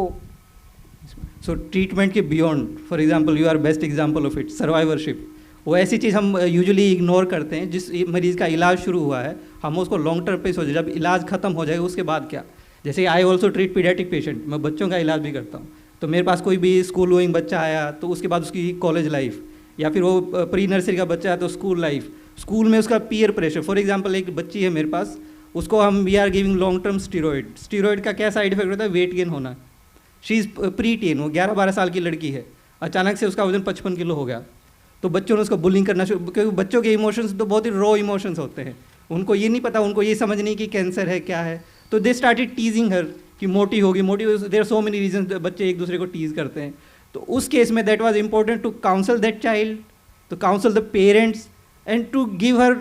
सो ट्रीटमेंट के beyond, for example you are best example of it, survivorship, वो ऐसी चीज़ हम यूजुअली इग्नोर करते हैं। जिस मरीज़ का इलाज शुरू हुआ है हम उसको लॉन्ग टर्म पे सोचें, जब इलाज खत्म हो जाएगा उसके बाद क्या। जैसे I also treat paediatric patient, मैं बच्चों का इलाज भी करता हूँ। तो मेरे पास कोई भी स्कूल गोइंग बच्चा आया तो उसके बाद उसकी कॉलेज लाइफ, या फिर वो प्री नर्सरी का बच्चा है तो स्कूल लाइफ, स्कूल में उसका पीयर प्रेशर। फॉर एग्जाम्पल एक बच्ची है मेरे पास, उसको हम we are giving long term steroid का क्या साइड इफेक्ट होता है, वेट गेन होना। शी इज़ प्री टीन, वो 11-12 साल की लड़की है, अचानक से उसका वजन 55 किलो हो गया। तो बच्चों ने उसको बुलिंग करना शुरू, क्योंकि बच्चों के इमोशंस तो बहुत ही रॉ इमोशंस होते हैं, उनको ये नहीं पता, उनको ये समझ नहीं कि कैंसर है क्या है, तो दे स्टार्टेड टीजिंग हर कि मोटी होगी, मोटी, there are so many reason, बच्चे एक दूसरे को टीज करते हैं। तो उस केस में that was important to counsel that child, to counsel the parents and to give her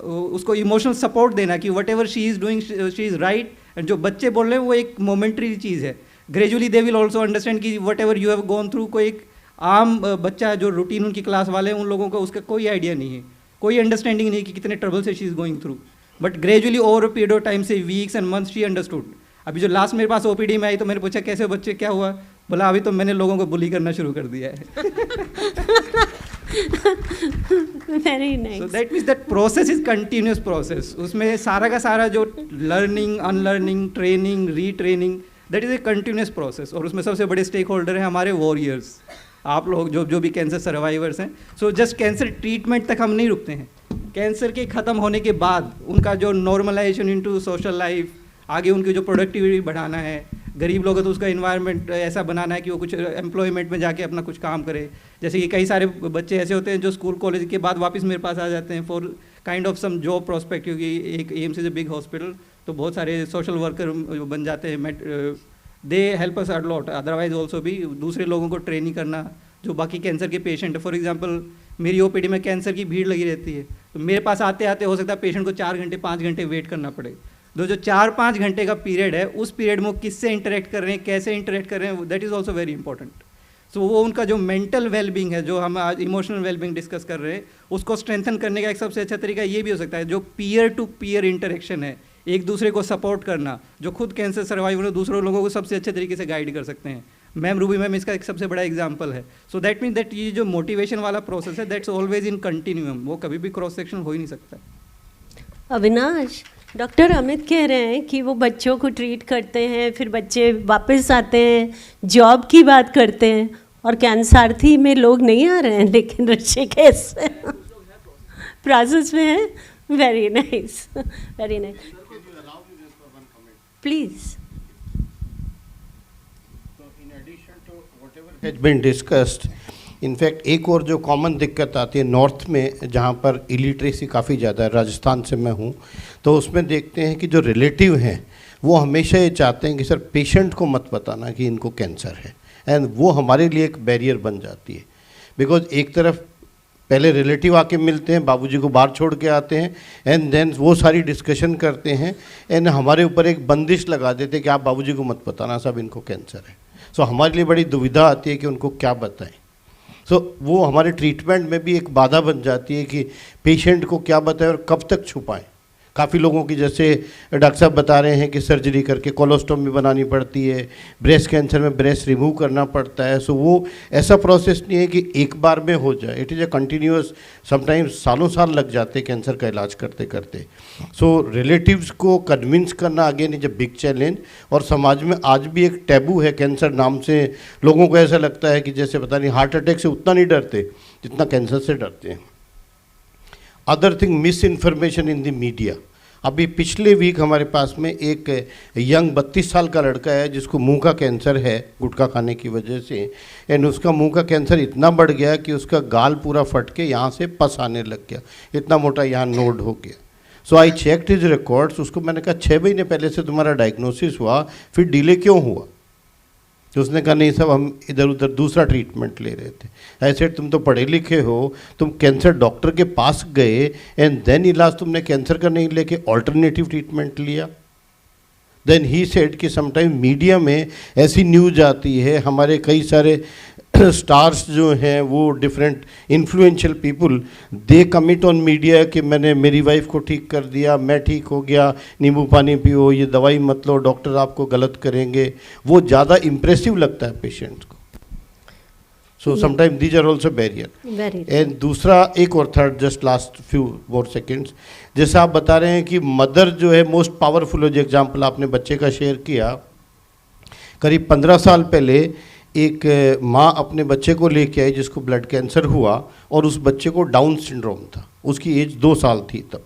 उसको इमोशनल सपोर्ट देना कि whatever she is doing she is right, and जो बच्चे बोल रहे हैं वो एक मोमेंट्री चीज़ है, gradually they will also understand कि whatever you have gone through. कोई एक आम बच्चा जो रूटीन उनकी क्लास वाले हैं उन लोगों को उसका कोई आइडिया नहीं है, कोई अंडरस्टैंडिंग नहीं कि कितने ट्रबल से she is going through, but gradually over a period of time से weeks and months she understood. अभी जो लास्ट मेरे पास ओपीडी में आई तो मैंने पूछा कैसे बच्चे, क्या हुआ, बोला अभी तो मैंने लोगों को बुली करना शुरू कर दिया है। Very nice. So that means that process is continuous process, उसमें सारा का सारा जो learning, unlearning, training, retraining, that is a continuous process. और उसमें सबसे बड़े स्टेक होल्डर हैं हमारे वॉरियर्स, आप लोग जो भी कैंसर सर्वाइवर्स हैं। सो जस्ट कैंसर ट्रीटमेंट तक हम नहीं रुकते हैं, कैंसर के ख़त्म होने के बाद उनका जो नॉर्मलाइजेशन इनटू सोशल लाइफ, आगे उनकी जो प्रोडक्टिविटी बढ़ाना है, गरीब लोग हैं तो उसका इन्वायरमेंट ऐसा बनाना है कि वो कुछ एम्प्लॉयमेंट में जाके अपना कुछ काम करे। जैसे कि कई सारे बच्चे ऐसे होते हैं जो स्कूल कॉलेज के बाद वापस मेरे पास आ जाते हैं for kind of some job prospect, क्योंकि एक AIIMS is a big hospital, तो बहुत सारे सोशल वर्कर बन जाते हैं, they help us a lot. Otherwise also भी दूसरे लोगों को ट्रेनिंग करना जो बाकी कैंसर के पेशेंट है। फॉर एग्जांपल मेरी ओपीडी में कैंसर की भीड़ लगी रहती है, तो मेरे पास आते आते हो सकता है पेशेंट को 4 घंटे 5 घंटे वेट करना पड़े। जो 4-5 घंटे का पीरियड है, उस पीरियड में वो किससे इंटरेक्ट कर रहे हैं, कैसे इंटरेक्ट कर रहे हैं, that is also very important. So वो उनका जो मेंटल वेलबींग है, जो हम आज इमोशनल वेलबींग डिस्कस कर रहे हैं, उसको स्ट्रेंथन करने का एक सबसे अच्छा तरीका ये भी हो सकता है जो पीयर टू पीयर इंटरेक्शन है, एक दूसरे को सपोर्ट करना, जो खुद कैंसर सर्वाइवर है दूसरों लोगों को सबसे अच्छे तरीके से गाइड कर सकते हैं। मैम रूबी मैम इसका एक सबसे बड़ा एग्जाम्पल है। सो दैट मीन दैट ये जो मोटिवेशन वाला प्रोसेस है, दैट्स ऑलवेज इन कंटिन्यूम, वो कभी भी क्रॉस सेक्शन हो ही नहीं सकता। अविनाश, डॉक्टर अमित कह रहे हैं कि वो बच्चों को ट्रीट करते हैं, फिर बच्चे वापस आते हैं, जॉब की बात करते हैं, और कैंसार्थी में लोग नहीं आ रहे हैं, लेकिन ऋषिकेश से प्रोसेस में है। Very nice, very nice, please. has been discussed. In fact एक और जो कॉमन दिक्कत आती है नॉर्थ में, जहाँ पर इलिटरेसी काफ़ी ज़्यादा है, राजस्थान से मैं हूँ, तो उसमें देखते हैं कि जो रिलेटिव हैं वो हमेशा ये चाहते हैं कि सर पेशेंट को मत बताना कि इनको कैंसर है, एंड वो हमारे लिए एक बैरियर बन जाती है। बिकॉज एक तरफ पहले रिलेटिव आके मिलते हैं, बाबूजी को बाहर छोड़ के आते हैं, एंड देन वो सारी डिस्कशन करते हैं, एंड हमारे ऊपर एक बंदिश लगा देते हैं कि आप बाबूजी को मत बताना, सब इनको कैंसर है। सो हमारे लिए बड़ी दुविधा आती है कि उनको क्या बताएं। सो वो हमारे ट्रीटमेंट में भी एक बाधा बन जाती है कि पेशेंट को क्या बताएं और कब तक छुपाएं। काफ़ी लोगों की, जैसे डॉक्टर साहब बता रहे हैं कि सर्जरी करके कोलोस्टोमी बनानी पड़ती है, ब्रेस्ट कैंसर में ब्रेस्ट रिमूव करना पड़ता है। सो वो ऐसा प्रोसेस नहीं है कि एक बार में हो जाए, it is a continuous, sometimes सालों साल लग जाते हैं कैंसर का इलाज करते करते। सो रिलेटिव्स को कन्विंस करना again is a big challenge, और समाज में आज भी एक टैबू है कैंसर नाम से। लोगों को ऐसा लगता है कि जैसे पता नहीं हार्ट अटैक से उतना नहीं डरते जितना कैंसर से डरते हैं। Other thing, miss information in the media. अभी पिछले वीक हमारे पास में एक यंग 32 साल का लड़का है जिसको मुंह का कैंसर है गुटखा खाने की वजह से, एंड उसका मुंह का कैंसर इतना बढ़ गया कि उसका गाल पूरा फट के यहाँ से पस आने लग गया, इतना मोटा यहाँ नोड हो गया। सो आई चेक्ड हिज रिकॉर्ड्स, उसको मैंने कहा 6 महीने पहले से तुम्हारा डायग्नोसिस हुआ, फिर डिले क्यों हुआ? तो उसने कहा नहीं साहब, हम इधर उधर दूसरा ट्रीटमेंट ले रहे थे। ऐसे तुम तो पढ़े लिखे हो, तुम कैंसर डॉक्टर के पास गए एंड देन इलाज तुमने कैंसर का नहीं लेके ऑल्टरनेटिव ट्रीटमेंट लिया। देन ही सेड कि समटाइम मीडिया में ऐसी न्यूज आती है, हमारे कई सारे स्टार्स जो हैं वो different influential people, they commit on media कि मैंने मेरी वाइफ को ठीक कर दिया, मैं ठीक हो गया, नींबू पानी पियो, ये दवाई मत लो, डॉक्टर आपको गलत करेंगे। वो ज़्यादा इम्प्रेसिव लगता है पेशेंट्स को। So sometime these are also barrier. And दूसरा एक और third, just last few more seconds, जैसे आप बता रहे हैं कि मदर जो है मोस्ट पावरफुल है। जो एग्जाम्पल आपने बच्चे का शेयर किया, करीब 15 साल पहले एक माँ अपने बच्चे को लेके आई जिसको ब्लड कैंसर हुआ, और उस बच्चे को डाउन सिंड्रोम था, उसकी एज 2 साल थी तब।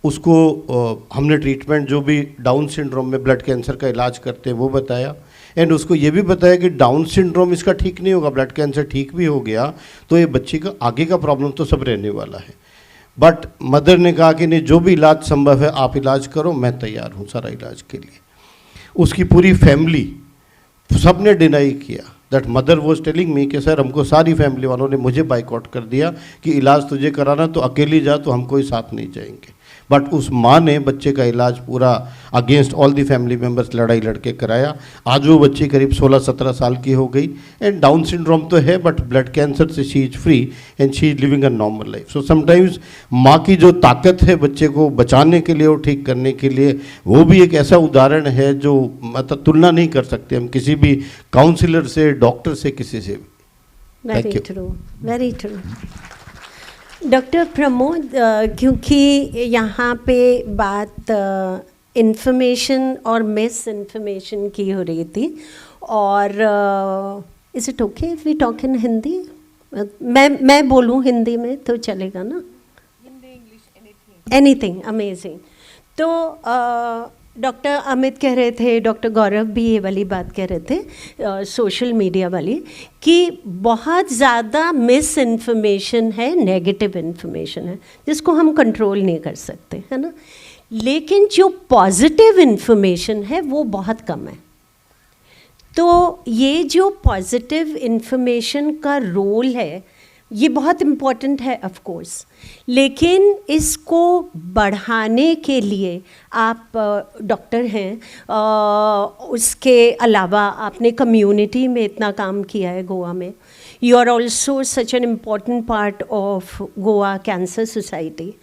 उसको हमने ट्रीटमेंट जो भी डाउन सिंड्रोम में ब्लड कैंसर का इलाज करते हैं वो बताया, एंड उसको ये भी बताया कि डाउन सिंड्रोम इसका ठीक नहीं होगा, ब्लड कैंसर ठीक भी हो गया तो ये बच्चे का आगे का प्रॉब्लम तो सब रहने वाला है। बट मदर ने कहा कि नहीं, जो भी इलाज संभव है आप इलाज करो, मैं तैयार हूँ सारा इलाज के लिए। उसकी पूरी फैमिली, सबने डिनाई किया। That mother was telling me कि सर हमको सारी फैमिली वालों ने मुझे बाइकआउट कर दिया कि इलाज तुझे कराना तो अकेली जा, तो हम कोई साथ नहीं जाएंगे। बट उस माँ ने बच्चे का इलाज पूरा against all the family members लड़ाई लड़के कराया। आज वो बच्ची करीब 16-17 साल की हो गई एंड डाउन सिंड्रोम तो है बट ब्लड कैंसर से she is free and she is living a normal life. So sometimes माँ की जो ताकत है बच्चे को बचाने के लिए और ठीक करने के लिए, वो भी एक ऐसा उदाहरण है जो मतलब तुलना नहीं कर सकते हम किसी भी काउंसलर से, डॉक्टर से, किसी से भी। Very true, very true. Doctor Pramod, क्योंकि यहाँ पे बात इंफॉर्मेशन और मिस इन्फॉर्मेशन की हो रही थी, और is it okay if we talk in Hindi? मैं बोलूँ हिंदी में तो चलेगा ना? Hindi, English, anything, amazing. तो डॉक्टर अमित कह रहे थे, डॉक्टर गौरव भी ये वाली बात कह रहे थे सोशल मीडिया वाली, कि बहुत ज़्यादा मिस इन्फॉर्मेशन है, नेगेटिव इन्फॉर्मेशन है जिसको हम कंट्रोल नहीं कर सकते, है ना। लेकिन जो पॉजिटिव इन्फॉर्मेशन है वो बहुत कम है। तो ये जो पॉजिटिव इन्फॉर्मेशन का रोल है ये बहुत इम्पॉर्टेंट है ऑफ कोर्स, लेकिन इसको बढ़ाने के लिए आप डॉक्टर हैं, उसके अलावा आपने कम्युनिटी में इतना काम किया है गोवा में। You are also such an important part of Goa cancer society.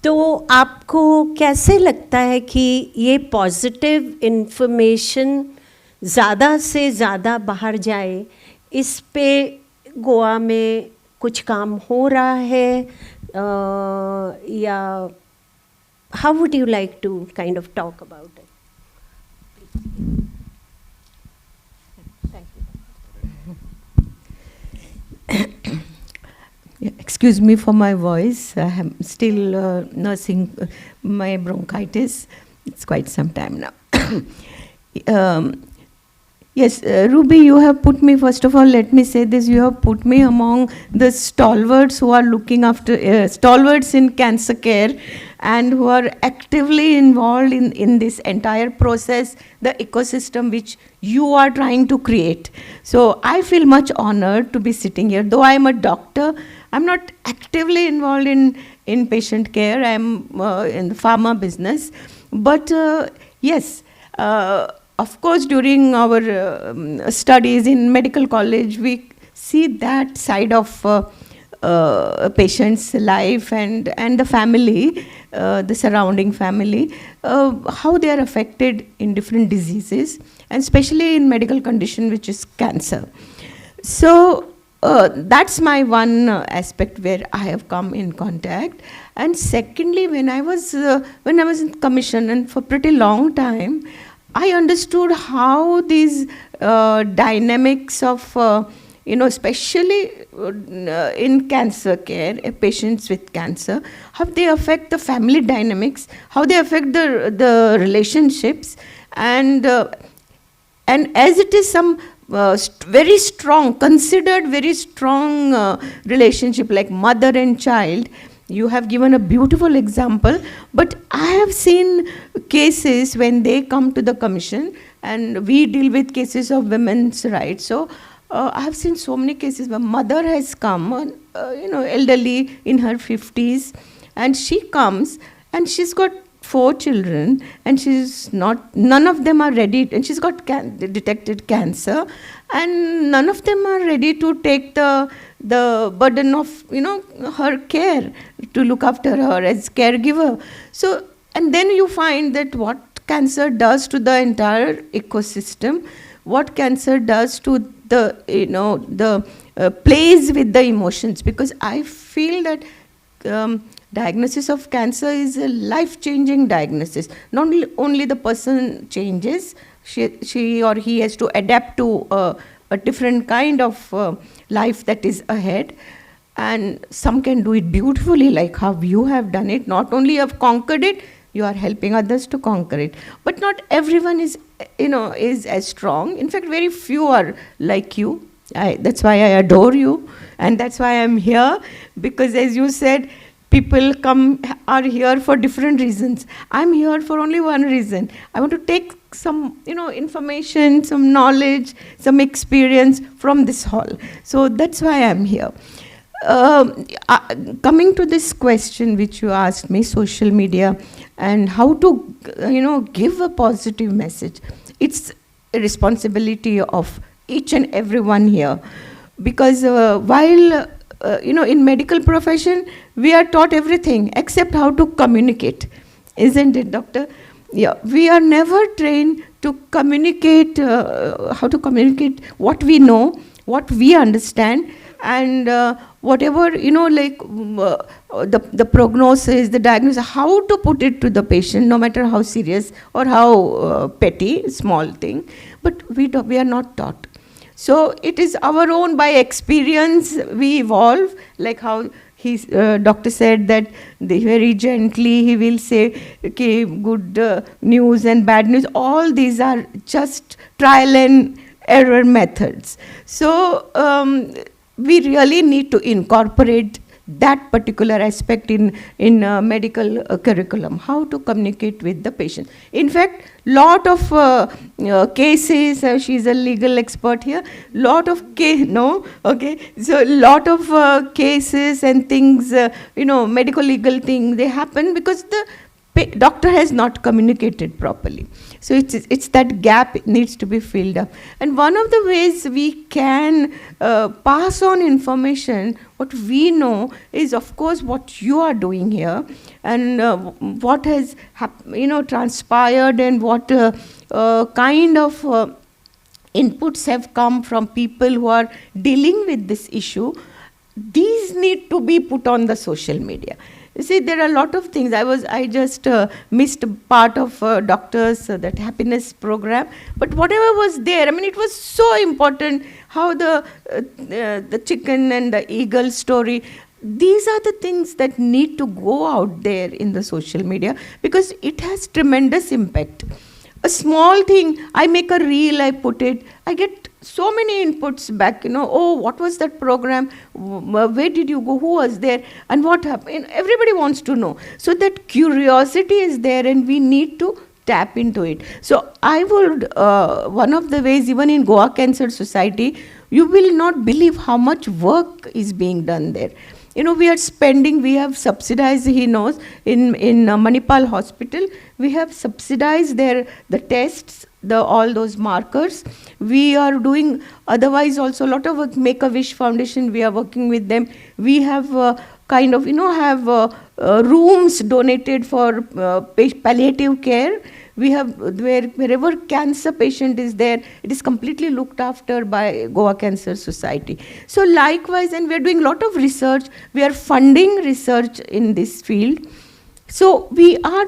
तो आपको कैसे लगता है कि ये पॉजिटिव इन्फॉर्मेशन ज़्यादा से ज़्यादा बाहर जाए, इस पे गोवा में कुछ काम हो रहा है, या how would you like to kind of talk about it? Excuse me for my voice. I am still nursing my bronchitis. It's quite some time now. Yes, Ruby, you have put me, first of all, let me say this, you have put me among the stalwarts who are looking after, stalwarts in cancer care, and who are actively involved in this entire process, the ecosystem which you are trying to create. So I feel much honored to be sitting here. Though I am a doctor, I'm not actively involved in patient care. I'm in the pharma business. But yes, of course, during our studies in medical college, we see that side of a patient's life and the family, the surrounding family, how they are affected in different diseases, and especially in medical condition which is cancer. So that's my one aspect where I have come in contact. And secondly, when I was in commission, and for pretty long time, I understood how these dynamics of, especially in cancer care, patients with cancer, how they affect the family dynamics, how they affect the relationships, and as it is some very strong, considered very strong relationship like mother and child. You have given a beautiful example, but I have seen cases when they come to the commission, and we deal with cases of women's rights. So I have seen so many cases where mother has come, elderly in her 50s, and she comes and she's got 4 children, and none of them are ready, and she's got detected cancer, and none of them are ready to take the burden of, her care, to look after her as caregiver. So, and then you find that what cancer does to the entire ecosystem, what cancer does to the plays with the emotions, because I feel that diagnosis of cancer is a life-changing diagnosis. Not only the person changes, she or he has to adapt to a different kind of life that is ahead. And some can do it beautifully, like how you have done it. Not only you have conquered it, you are helping others to conquer it. But not everyone is as strong. In fact, very few are like you. That's why I adore you, and that's why I'm here, because as you said, people are here for different reasons. I'm here for only one reason. I want to take some, information, some knowledge, some experience from this hall. So that's why I'm here. Coming to this question which you asked me, social media and how to, give a positive message. It's a responsibility of each and everyone here, because while in medical profession we are taught everything except how to communicate, isn't it, doctor? Yeah, we are never trained to communicate, how to communicate what we know, what we understand, and whatever, the prognosis, the diagnosis, how to put it to the patient, no matter how serious or how petty, small thing, but we are not taught. So it is our own, by experience we evolve, like how doctor said that very gently he will say, okay, good news and bad news, all these are just trial and error methods. So we really need to incorporate that particular aspect in medical curriculum, how to communicate with the patient. In fact, lot of cases, she's a legal expert here, lot of so lot of cases and things, medical legal things, they happen because the doctor has not communicated properly. So it's that gap, it needs to be filled up. And one of the ways we can pass on information, what we know, is of course what you are doing here, and what has transpired, and what kind of inputs have come from people who are dealing with this issue. These need to be put on the social media. You see, there are a lot of things. I just missed part of doctors, that happiness program. But whatever was there, it was so important, how the chicken and the eagle story. These are the things that need to go out there in the social media, because it has tremendous impact. A small thing, I make a reel, I put it, I get so many inputs back, oh, what was that program, where did you go, who was there, and what happened. Everybody wants to know. So that curiosity is there, and we need to tap into it. So I would, one of the ways, even in Goa Cancer Society, you will not believe how much work is being done there. We are spending, we have subsidized, he knows, in Manipal Hospital, we have subsidized the tests, all those markers. We are doing, otherwise also a lot of work. Make-A-Wish Foundation, we are working with them. We have rooms donated for palliative care. We have, wherever cancer patient is there, it is completely looked after by Goa Cancer Society. So likewise, and we are doing a lot of research. We are funding research in this field. So we are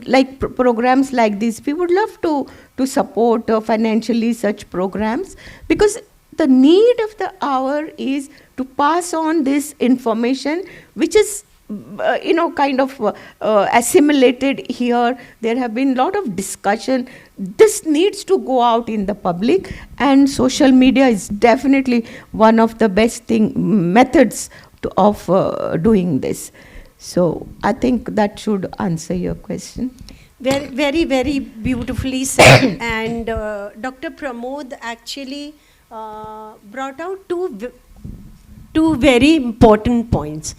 like programs like this. We would love to support financially such programs, because the need of the hour is to pass on this information, which is assimilated here. There have been a lot of discussion. This needs to go out in the public, and social media is definitely one of the best methods of doing this. So I think that should answer your question. Very, very, very beautifully said. And Dr. Pramod actually brought out two very important points.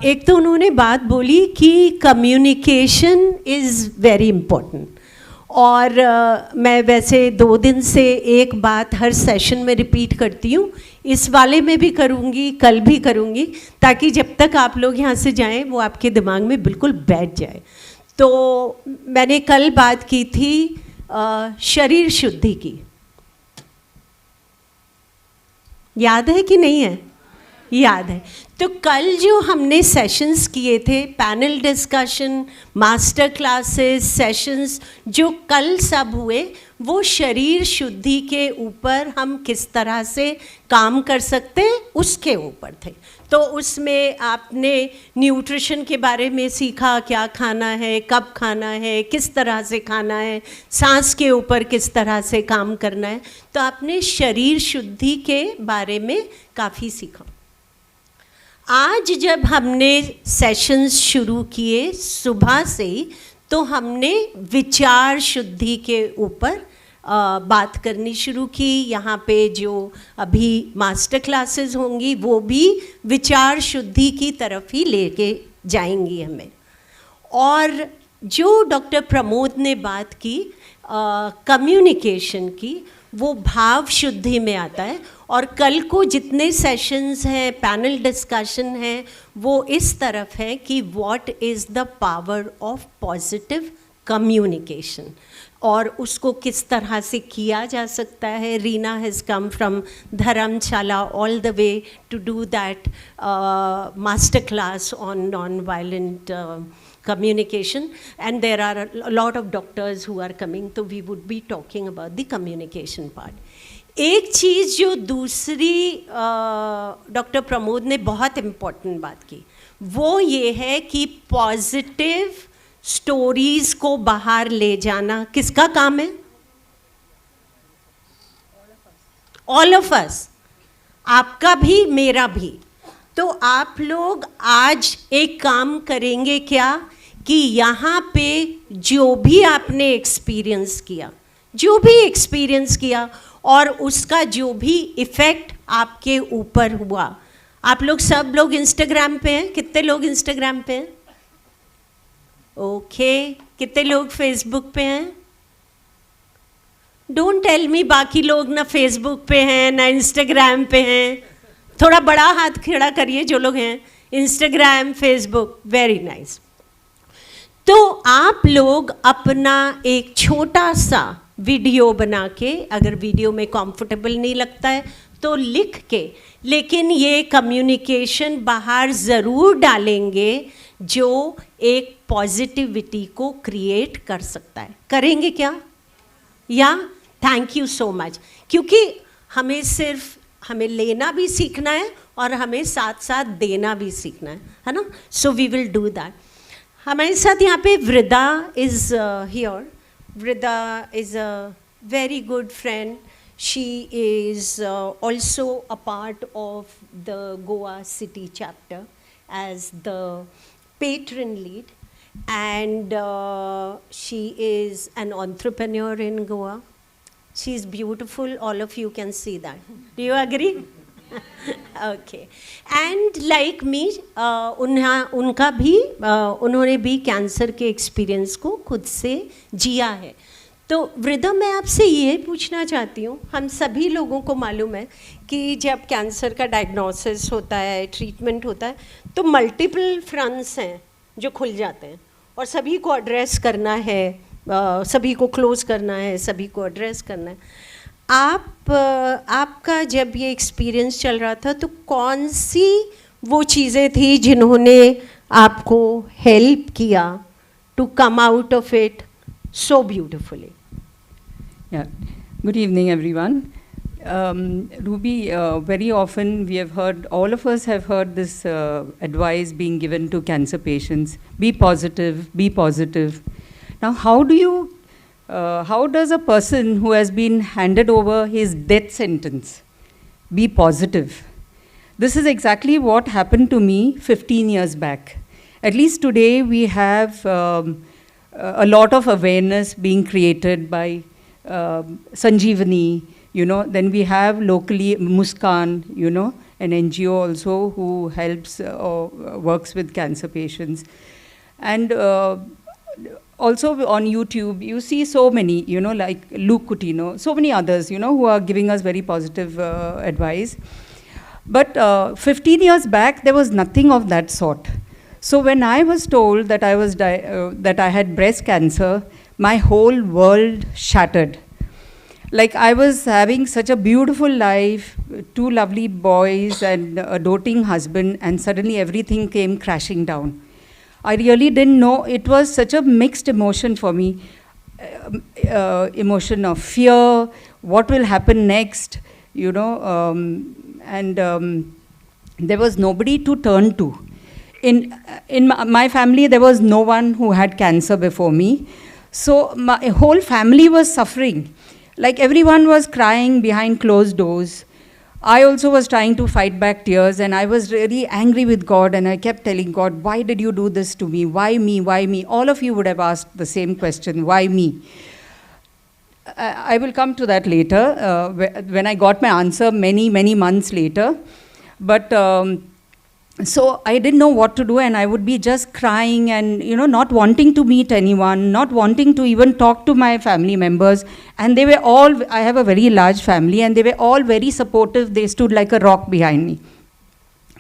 एक तो उन्होंने बात बोली कि communication is very important. और मैं वैसे 2 दिन से एक बात हर सेशन में रिपीट करती हूँ, इस वाले में भी करूँगी, कल भी करूँगी, ताकि जब तक आप लोग यहाँ से जाएं वो आपके दिमाग में बिल्कुल बैठ जाए. तो मैंने कल बात की थी शरीर शुद्धि की. याद है कि नहीं है? याद है. तो कल जो हमने सेशंस किए थे, panel discussion, master classes, sessions जो कल सब हुए, वो शरीर शुद्धि के ऊपर हम किस तरह से काम कर सकते हैं उसके ऊपर थे. तो उसमें आपने न्यूट्रिशन के बारे में सीखा, क्या खाना है, कब खाना है, किस तरह से खाना है, सांस के ऊपर किस तरह से काम करना है. तो आपने शरीर शुद्धि के बारे में काफ़ी सीखा. आज जब हमने सेशंस शुरू किए सुबह से ही, तो हमने विचार शुद्धि के ऊपर बात करनी शुरू की। यहाँ पे जो अभी मास्टर क्लासेस होंगी वो भी विचार शुद्धि की तरफ ही लेके जाएंगी हमें। और जो डॉक्टर प्रमोद ने बात की कम्युनिकेशन की, वो भाव शुद्धि में आता है। और कल को जितने सेशंस हैं, पैनल डिस्कशन है, वो इस तरफ है कि what is the power of positive communication और उसको किस तरह से किया जा सकता है। Reena has come from Dharamshala all the way to do that master class on non violent communication, and there are a lot of doctors who are coming, so we would be talking about the communication part. एक चीज़ जो दूसरी doctor Pramod ने बहुत important बात की, वो ये है कि पॉजिटिव स्टोरीज को बाहर ले जाना किसका काम है? ऑल ऑफ अस, आपका भी मेरा भी। तो आप लोग आज एक काम करेंगे क्या कि यहाँ पे जो भी आपने एक्सपीरियंस किया और उसका जो भी इफ़ेक्ट आपके ऊपर हुआ, आप लोग सब लोग इंस्टाग्राम पे हैं? कितने लोग इंस्टाग्राम पे हैं? ओके, कितने लोग फेसबुक पे हैं? डोंट टेल मी बाकी लोग ना फेसबुक पे हैं ना इंस्टाग्राम पे हैं। थोड़ा बड़ा हाथ खड़ा करिए जो लोग हैं इंस्टाग्राम, फेसबुक। Very nice. तो आप लोग अपना एक छोटा सा वीडियो बना के, अगर वीडियो में कंफर्टेबल नहीं लगता है तो लिख के, लेकिन ये कम्युनिकेशन बाहर ज़रूर डालेंगे जो एक पॉजिटिविटी को क्रिएट कर सकता है। करेंगे क्या? या थैंक यू सो मच। क्योंकि हमें लेना भी सीखना है और हमें साथ साथ देना भी सीखना है ना? So we will do that. हमारे साथ यहाँ पे Vrinda is here. Vrinda is a very good friend. She is also a part of the Goa city chapter as the patron lead, and she is an entrepreneur in Goa. She is beautiful. All of you can see that. Do you agree? Okay. And like me, उन्होंने भी cancer के experience को खुद से जिया है। तो वृदा, मैं आपसे ये पूछना चाहती हूँ, हम सभी लोगों को मालूम है कि जब कैंसर का डायग्नोसिस होता है, ट्रीटमेंट होता है, तो मल्टीपल फ्रंट्स हैं जो खुल जाते हैं और सभी को एड्रेस करना है, सभी को क्लोज करना है, सभी को एड्रेस करना है। आपका जब ये एक्सपीरियंस चल रहा था तो कौन सी वो चीज़ें थी जिन्होंने आपको हेल्प किया to come out of it so beautifully? Yeah, good evening everyone. Ruby, very often we have heard, all of us have heard this advice being given to cancer patients: be positive, be positive. Now, how does a person who has been handed over his death sentence be positive? This is exactly what happened to me 15 years back. At least today we have a lot of awareness being created by Sanjeevani, then we have locally Muskan, an NGO also who helps or works with cancer patients. And also on YouTube, you see so many, like Luke Coutinho, so many others, who are giving us very positive advice. But 15 years back, there was nothing of that sort. So when I was told that that I had breast cancer, my whole world shattered. Like, I was having such a beautiful life, 2 lovely boys and a doting husband, and suddenly everything came crashing down. I really didn't know. It was such a mixed emotion for me. Emotion of fear, what will happen next, and there was nobody to turn to. In my family, there was no one who had cancer before me. So my whole family was suffering. Like, everyone was crying behind closed doors. I also was trying to fight back tears, and I was really angry with God, and I kept telling God, why did you do this to me? Why me? Why me? All of you would have asked the same question, why me? I will come to that later, when I got my answer many, many months later. But so I didn't know what to do, and I would be just crying and, not wanting to meet anyone, not wanting to even talk to my family members. And they were all, I have a very large family, and they were all very supportive. They stood like a rock behind me.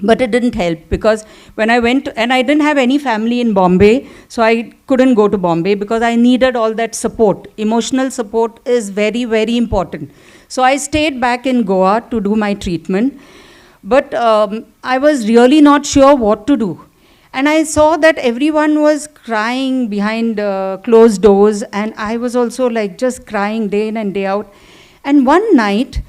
But it didn't help, because when I went, and I didn't have any family in Bombay, so I couldn't go to Bombay because I needed all that support. Emotional support is very, very important. So I stayed back in Goa to do my treatment. But I was really not sure what to do. And I saw that everyone was crying behind closed doors, and I was also like just crying day in and day out. And one night,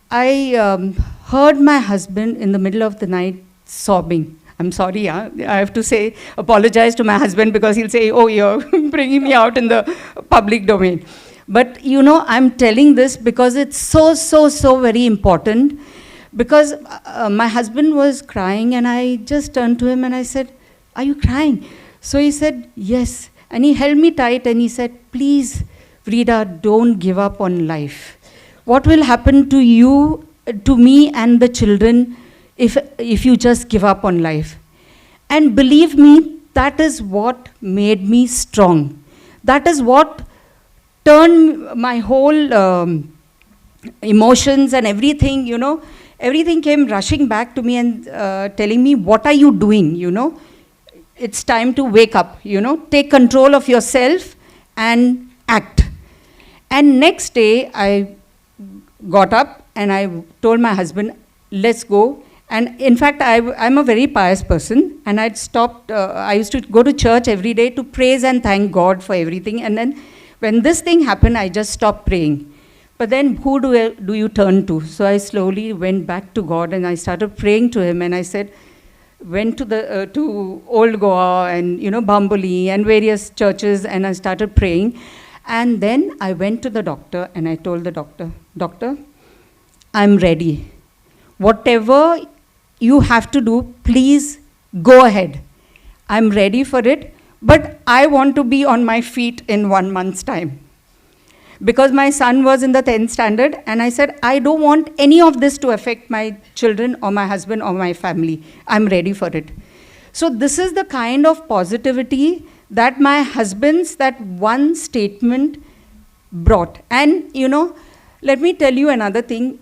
I heard my husband in the middle of the night sobbing. I'm sorry, I have to apologize to my husband, because he'll say, oh, you're bringing me out in the public domain. But I'm telling this because it's so very important. Because my husband was crying, and I just turned to him and I said, are you crying? So he said, yes. And he held me tight and he said, please, Vrida, don't give up on life. What will happen to you, to me and the children, if you just give up on life? And believe me, that is what made me strong. That is what turned my whole emotions and everything, everything came rushing back to me and telling me, what are you doing, It's time to wake up, take control of yourself and act. And next day, I got up and I told my husband, let's go. And in fact, I'm a very pious person, and I'd stopped, I used to go to church every day to praise and thank God for everything. And then when this thing happened, I just stopped praying. But then who do you turn to? So I slowly went back to God, and I started praying to him, and I went to Old Goa and Bamboli and various churches, and I started praying. And then I went to the doctor and I told the doctor, Doctor, I'm ready. Whatever you have to do, please go ahead. I'm ready for it, but I want to be on my feet in 1 month's time. Because my son was in the 10th standard, and I said, I don't want any of this to affect my children or my husband or my family. I'm ready for it. So this is the kind of positivity that my husband's that one statement brought. And, let me tell you another thing.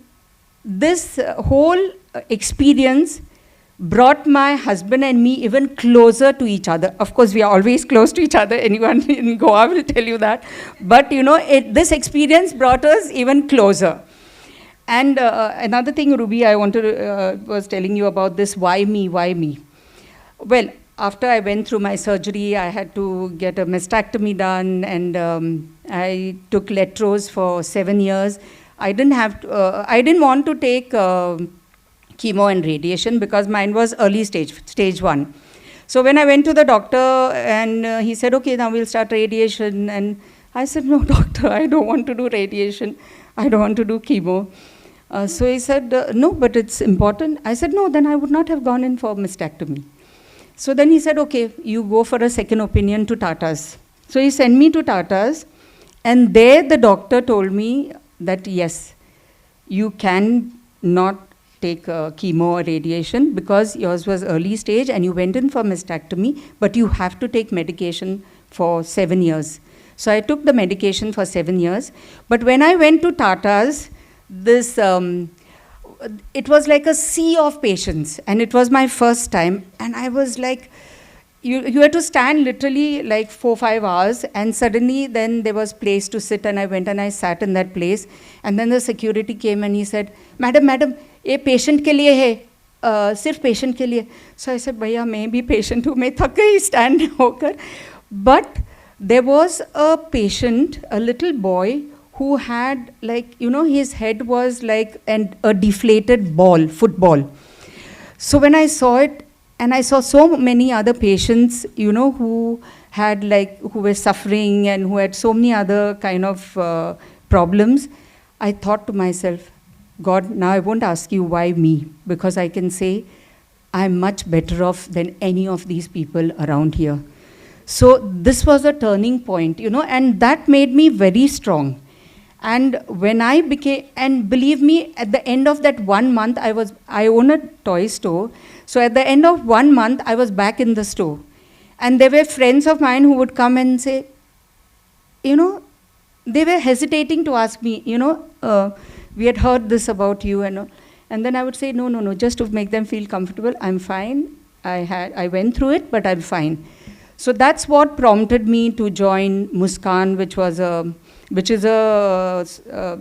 This whole experience brought my husband and me even closer to each other. Of course, we are always close to each other. Anyone in Goa will tell you that. But, this experience brought us even closer. And another thing, Ruby, I was telling you about this, why me, why me? Well, after I went through my surgery, I had to get a mastectomy done, and I took Letrose for 7 years. I didn't want to take chemo and radiation because mine was early stage 1. So when I went to the doctor, and he said, okay, now we'll start radiation. And I said, no, doctor, I don't want to do radiation. I don't want to do chemo. So he said, no, but it's important. I said, no, then I would not have gone in for mastectomy. So then he said, okay, you go for a second opinion to Tata's. So he sent me to Tata's, and there the doctor told me that, yes, you can not take chemo or radiation because yours was early stage and you went in for mastectomy, but you have to take medication for 7 years. So I took the medication for 7 years. But when I went to Tata's, it was like a sea of patients, and it was my first time, and I was like, you had to stand literally like 4-5 hours, and suddenly then there was place to sit, and I went and I sat in that place, and then the security came and he said, madam, ये patient के लिए है, सिर्फ patient के लिए. So I said, भैया मैं भी patient हूँ, मैं थक गई stand होकर. But there was a patient, a little boy, who had his head was like a deflated football. So when I saw it, and I saw so many other patients, who were suffering and who had so many other kind of problems, I thought to myself, God, now I won't ask you why me, because I can say I'm much better off than any of these people around here. So this was a turning point, you know, and that made me very strong. And when I became, and believe me, at the end of that 1 month, I own a toy store. So at the end of 1 month, I was back in the store. And there were friends of mine who would come and say, you know, they were hesitating to ask me, you know, we had heard this about you, and then I would say, no, just to make them feel comfortable, I'm fine. I went through it, but I'm fine. So that's what prompted me to join Muskan, which is a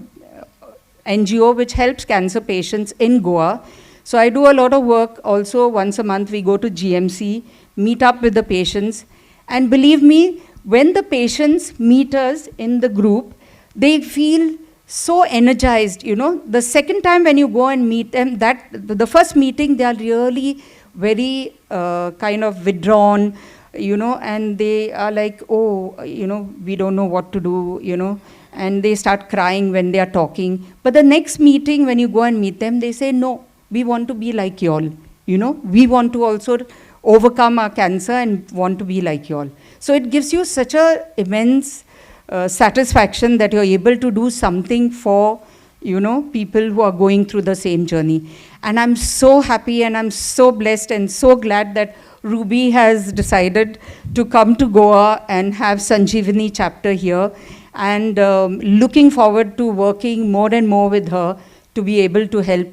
NGO which helps cancer patients in Goa. So I do a lot of work. Also, once a month we go to GMC, meet up with the patients, and believe me, when the patients meet us in the group, they feel so energized, you know. The second time when you go and meet them, the first meeting, they are really very kind of withdrawn, you know, and they are like, oh, you know, we don't know what to do, you know, and they start crying when they are talking. But the next meeting, when you go and meet them, they say, no, we want to be like y'all, you know, we want to also overcome our cancer and want to be like y'all. So it gives you such a immense satisfaction that you're able to do something for, you know, people who are going through the same journey. And I'm so happy and I'm so blessed and so glad that Ruby has decided to come to Goa and have Sanjeevani chapter here, and looking forward to working more and more with her to be able to help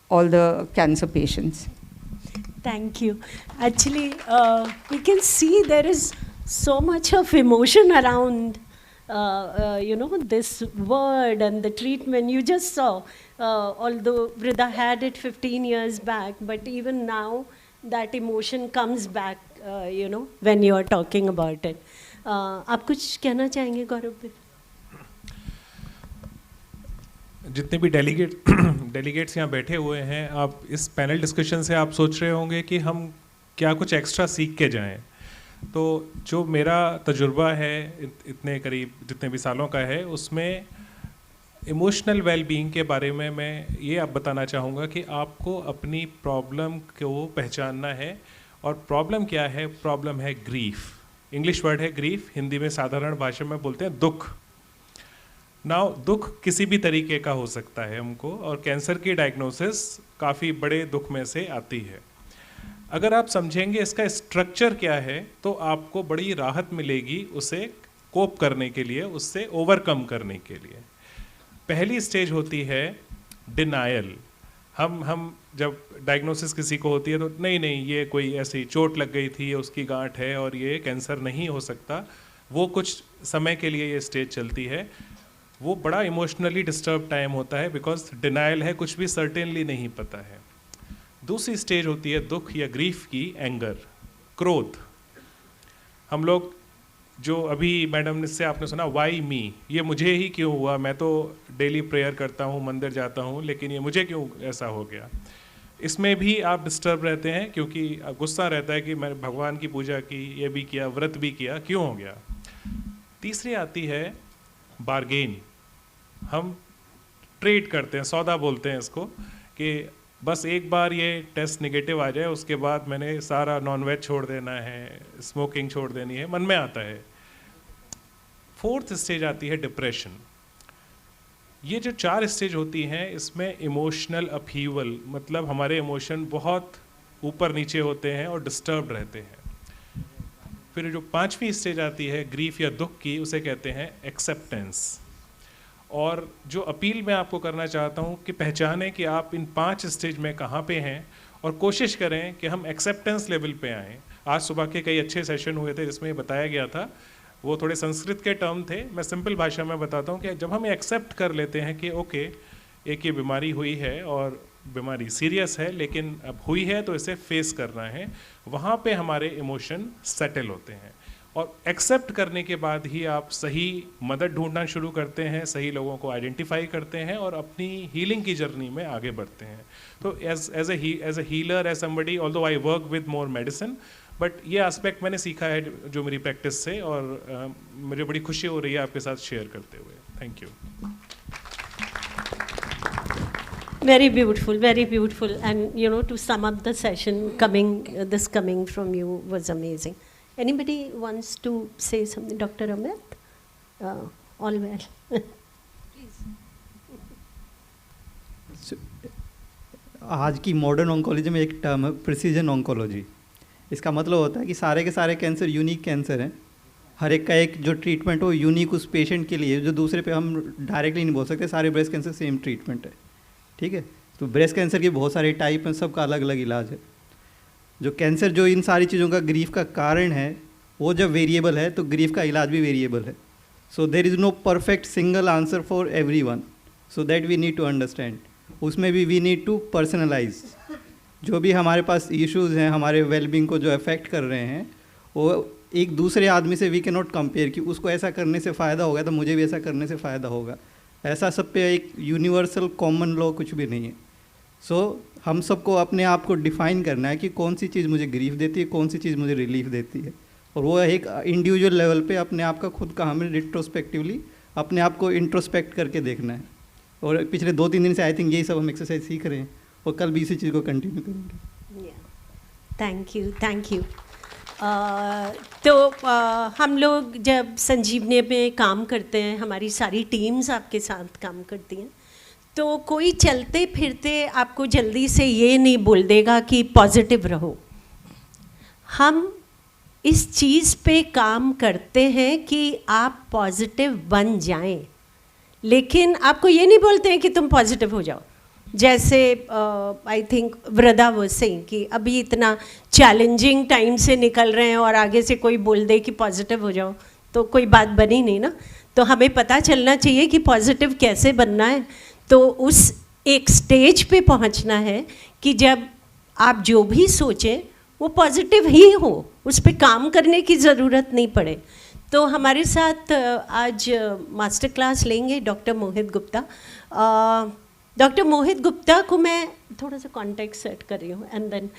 all the cancer patients. Thank you. Actually, we can see there is so much of emotion around, you know, this word and the treatment. You just saw, although Vrida had it 15 years back, but even now that emotion comes back, you know, when you are talking about it. आप कुछ कहना चाहेंगे गौरव? जितने भी delegates यहाँ बैठे हुए हैं, आप इस पैनल डिस्कशन से आप सोच रहे होंगे कि हम क्या कुछ एक्स्ट्रा सीख के जाएं। तो जो मेरा तजुर्बा है इतने करीब जितने भी सालों का है, उसमें इमोशनल वेलबींग के बारे में मैं ये आप बताना चाहूँगा कि आपको अपनी प्रॉब्लम को पहचानना है। और प्रॉब्लम क्या है? प्रॉब्लम है ग्रीफ। इंग्लिश वर्ड है ग्रीफ, हिंदी में साधारण भाषा में बोलते हैं दुख। नाउ दुख किसी भी तरीके का हो सकता है हमको, और कैंसर की डायग्नोसिस काफ़ी बड़े दुख में से आती है। अगर आप समझेंगे इसका स्ट्रक्चर क्या है, तो आपको बड़ी राहत मिलेगी उसे कोप करने के लिए, उससे ओवरकम करने के लिए। पहली स्टेज होती है डिनायल। हम जब डायग्नोसिस किसी को होती है तो नहीं ये कोई ऐसी चोट लग गई थी, उसकी गांठ है और ये कैंसर नहीं हो सकता, वो कुछ समय के लिए ये स्टेज चलती है। वो बड़ा इमोशनली डिस्टर्ब टाइम होता है, बिकॉज डिनायल है, कुछ भी सर्टेनली नहीं पता है। दूसरी स्टेज होती है दुख या ग्रीफ की, एंगर, क्रोध। हम लोग जो अभी मैडम ने से आपने सुना वाई मी, ये मुझे ही क्यों हुआ, मैं तो डेली प्रेयर करता हूँ, मंदिर जाता हूँ, लेकिन ये मुझे क्यों ऐसा हो गया। इसमें भी आप डिस्टर्ब रहते हैं, क्योंकि गुस्सा रहता है कि मैं भगवान की पूजा की, ये भी किया, व्रत भी किया, क्यों हो गया। तीसरी आती है बार्गेन। हम ट्रेड करते हैं, सौदा बोलते हैं इसको, कि बस एक बार ये टेस्ट नेगेटिव आ जाए, उसके बाद मैंने सारा नॉनवेज छोड़ देना है, स्मोकिंग छोड़ देनी है, मन में आता है। फोर्थ स्टेज आती है डिप्रेशन। ये जो 4 स्टेज होती हैं, इसमें इमोशनल अपहीवल, मतलब हमारे इमोशन बहुत ऊपर नीचे होते हैं और डिस्टर्ब रहते हैं। फिर जो 5वीं स्टेज आती है ग्रीफ या दुख की, उसे कहते हैं एक्सेप्टेंस। और जो अपील मैं आपको करना चाहता हूँ कि पहचानें कि आप इन 5 स्टेज में कहाँ पे हैं, और कोशिश करें कि हम एक्सेप्टेंस लेवल पे आएँ। आज सुबह के कई अच्छे सेशन हुए थे जिसमें बताया गया था, वो थोड़े संस्कृत के टर्म थे, मैं सिंपल भाषा में बताता हूँ कि जब हम एक्सेप्ट कर लेते हैं कि ओके, एक ये बीमारी हुई है और बीमारी सीरियस है, लेकिन अब हुई है तो इसे फेस करना है, वहाँ पे हमारे इमोशन सेटल होते हैं। और एक्सेप्ट करने के बाद ही आप सही मदद ढूंढना शुरू करते हैं, सही लोगों को आइडेंटिफाई करते हैं और अपनी हीलिंग की जर्नी में आगे बढ़ते हैं। तो as a healer, as somebody, although I work with more medicine, but ये एस्पेक्ट मैंने सीखा है जो मेरी प्रैक्टिस से, और मुझे बड़ी खुशी हो रही है आपके साथ शेयर करते हुए। Thank you. Very beautiful. And you know, to sum up the session, this coming from you was amazing. Anybody wants to say something? Dr. Amit? All well. आज की मॉडर्न ऑन्कोलॉजी में एक टर्म है precision oncology. इसका मतलब होता है कि सारे के सारे कैंसर यूनिक कैंसर हैं, हर एक का एक जो ट्रीटमेंट हो यूनिक उस पेशेंट के लिए, जो दूसरे पे हम डायरेक्टली नहीं बोल सकते सारे ब्रेस्ट कैंसर सेम ट्रीटमेंट है, ठीक है। तो ब्रेस्ट कैंसर के बहुत सारे टाइप हैं, सबका अलग अलग इलाज है। जो कैंसर जो इन सारी चीज़ों का ग्रीफ का कारण है, वो जब वेरिएबल है तो ग्रीफ का इलाज भी वेरिएबल है। So there is no perfect single answer for every one, so that we need to understand. उसमें भी वी नीड टू पर्सनलाइज। जो भी हमारे पास इश्यूज़ हैं, हमारे वेलबींग को जो अफेक्ट कर रहे हैं, वो एक दूसरे आदमी से वी कैन नॉट कंपेयर कि उसको ऐसा करने से फ़ायदा होगा तो मुझे भी ऐसा करने से फ़ायदा होगा। ऐसा सब पे एक यूनिवर्सल कॉमन लॉ कुछ भी नहीं है। सो हम सबको अपने आप को डिफ़ाइन करना है कि कौन सी चीज़ मुझे ग्रीफ देती है, कौन सी चीज़ मुझे रिलीफ देती है, और वो एक इंडिविजुअल लेवल पे अपने आप का खुद का हमें रिट्रोस्पेक्टिवली अपने आप को इंट्रोस्पेक्ट करके देखना है। और पिछले 2-3 दिन से आई थिंक यही सब हम एक्सरसाइज सीख रहे हैं, और कल भी इसी चीज़ को कंटिन्यू करेंगे। Thank you. तो हम लोग जब संजीवनी में काम करते हैं, हमारी सारी टीम्स आपके साथ काम करती हैं, तो कोई चलते फिरते आपको जल्दी से ये नहीं बोल देगा कि पॉजिटिव रहो। हम इस चीज़ पे काम करते हैं कि आप पॉजिटिव बन जाएं, लेकिन आपको ये नहीं बोलते हैं कि तुम पॉजिटिव हो जाओ। जैसे आई थिंक वृदा वो सेइंग कि अभी इतना चैलेंजिंग टाइम से निकल रहे हैं और आगे से कोई बोल दे कि पॉजिटिव हो जाओ तो कोई बात बनी नहीं ना। तो हमें पता चलना चाहिए कि पॉजिटिव कैसे बनना है। तो उस एक स्टेज पे पहुंचना है कि जब आप जो भी सोचें वो पॉजिटिव ही हो, उस पर काम करने की ज़रूरत नहीं पड़े। तो हमारे साथ आज मास्टर क्लास लेंगे डॉक्टर मोहित गुप्ता। डॉक्टर मोहित गुप्ता को मैं थोड़ा सा कॉन्टेक्स्ट सेट कर रही हूँ एंड देन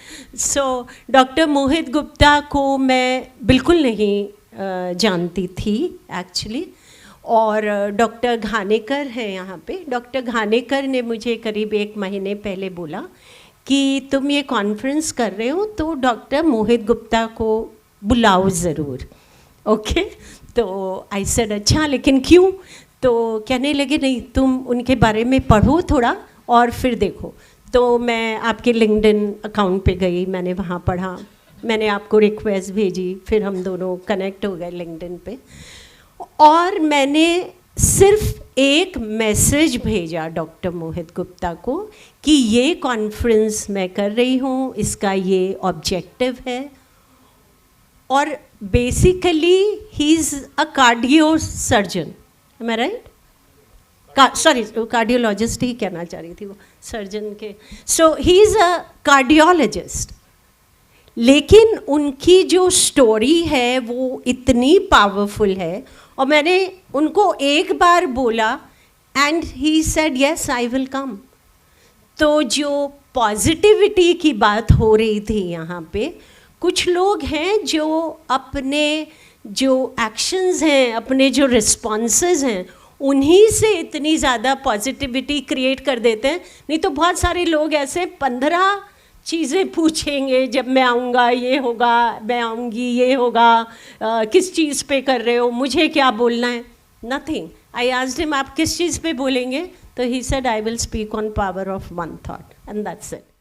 डॉक्टर मोहित गुप्ता को मैं बिल्कुल नहीं जानती थी एक्चुअली, और डॉक्टर घानेकर है यहाँ पे। डॉक्टर घानेकर ने मुझे करीब 1 महीने पहले बोला कि तुम ये कॉन्फ्रेंस कर रहे हो तो डॉक्टर मोहित गुप्ता को बुलाओ ज़रूर। ओके, तो आई सेड अच्छा, लेकिन क्यों? तो कहने लगे नहीं, तुम उनके बारे में पढ़ो थोड़ा और फिर देखो। तो मैं आपके लिंक्डइन अकाउंट पे गई, मैंने वहाँ पढ़ा, मैंने आपको रिक्वेस्ट भेजी, फिर हम दोनों कनेक्ट हो गए लिंक्डइन पे, और मैंने सिर्फ एक मैसेज भेजा डॉक्टर मोहित गुप्ता को कि ये कॉन्फ्रेंस मैं कर रही हूँ, इसका ये ऑब्जेक्टिव है, और basically he is a cardio surgeon. Am I right? Sorry, cardiologist ही कहना चाह रही थी वो, सर्जन के। सो ही इज़ अ कार्डियोलॉजिस्ट, लेकिन उनकी जो स्टोरी है वो इतनी पावरफुल है, और मैंने उनको एक बार बोला and he said yes I will come. तो जो पॉजिटिविटी की बात हो रही थी यहाँ पे, कुछ लोग हैं जो अपने जो एक्शंस हैं, अपने जो रिस्पॉन्सेज हैं, उन्हीं से इतनी ज़्यादा पॉजिटिविटी क्रिएट कर देते हैं। नहीं तो बहुत सारे लोग ऐसे 15 चीज़ें पूछेंगे, जब मैं आऊँगा ये होगा, मैं आऊँगी ये होगा, किस चीज़ पे कर रहे हो, मुझे क्या बोलना है, नथिंग। आई आस्क्ड हिम आप किस चीज़ पे बोलेंगे, तो he said I will speak on power of one thought and that's it.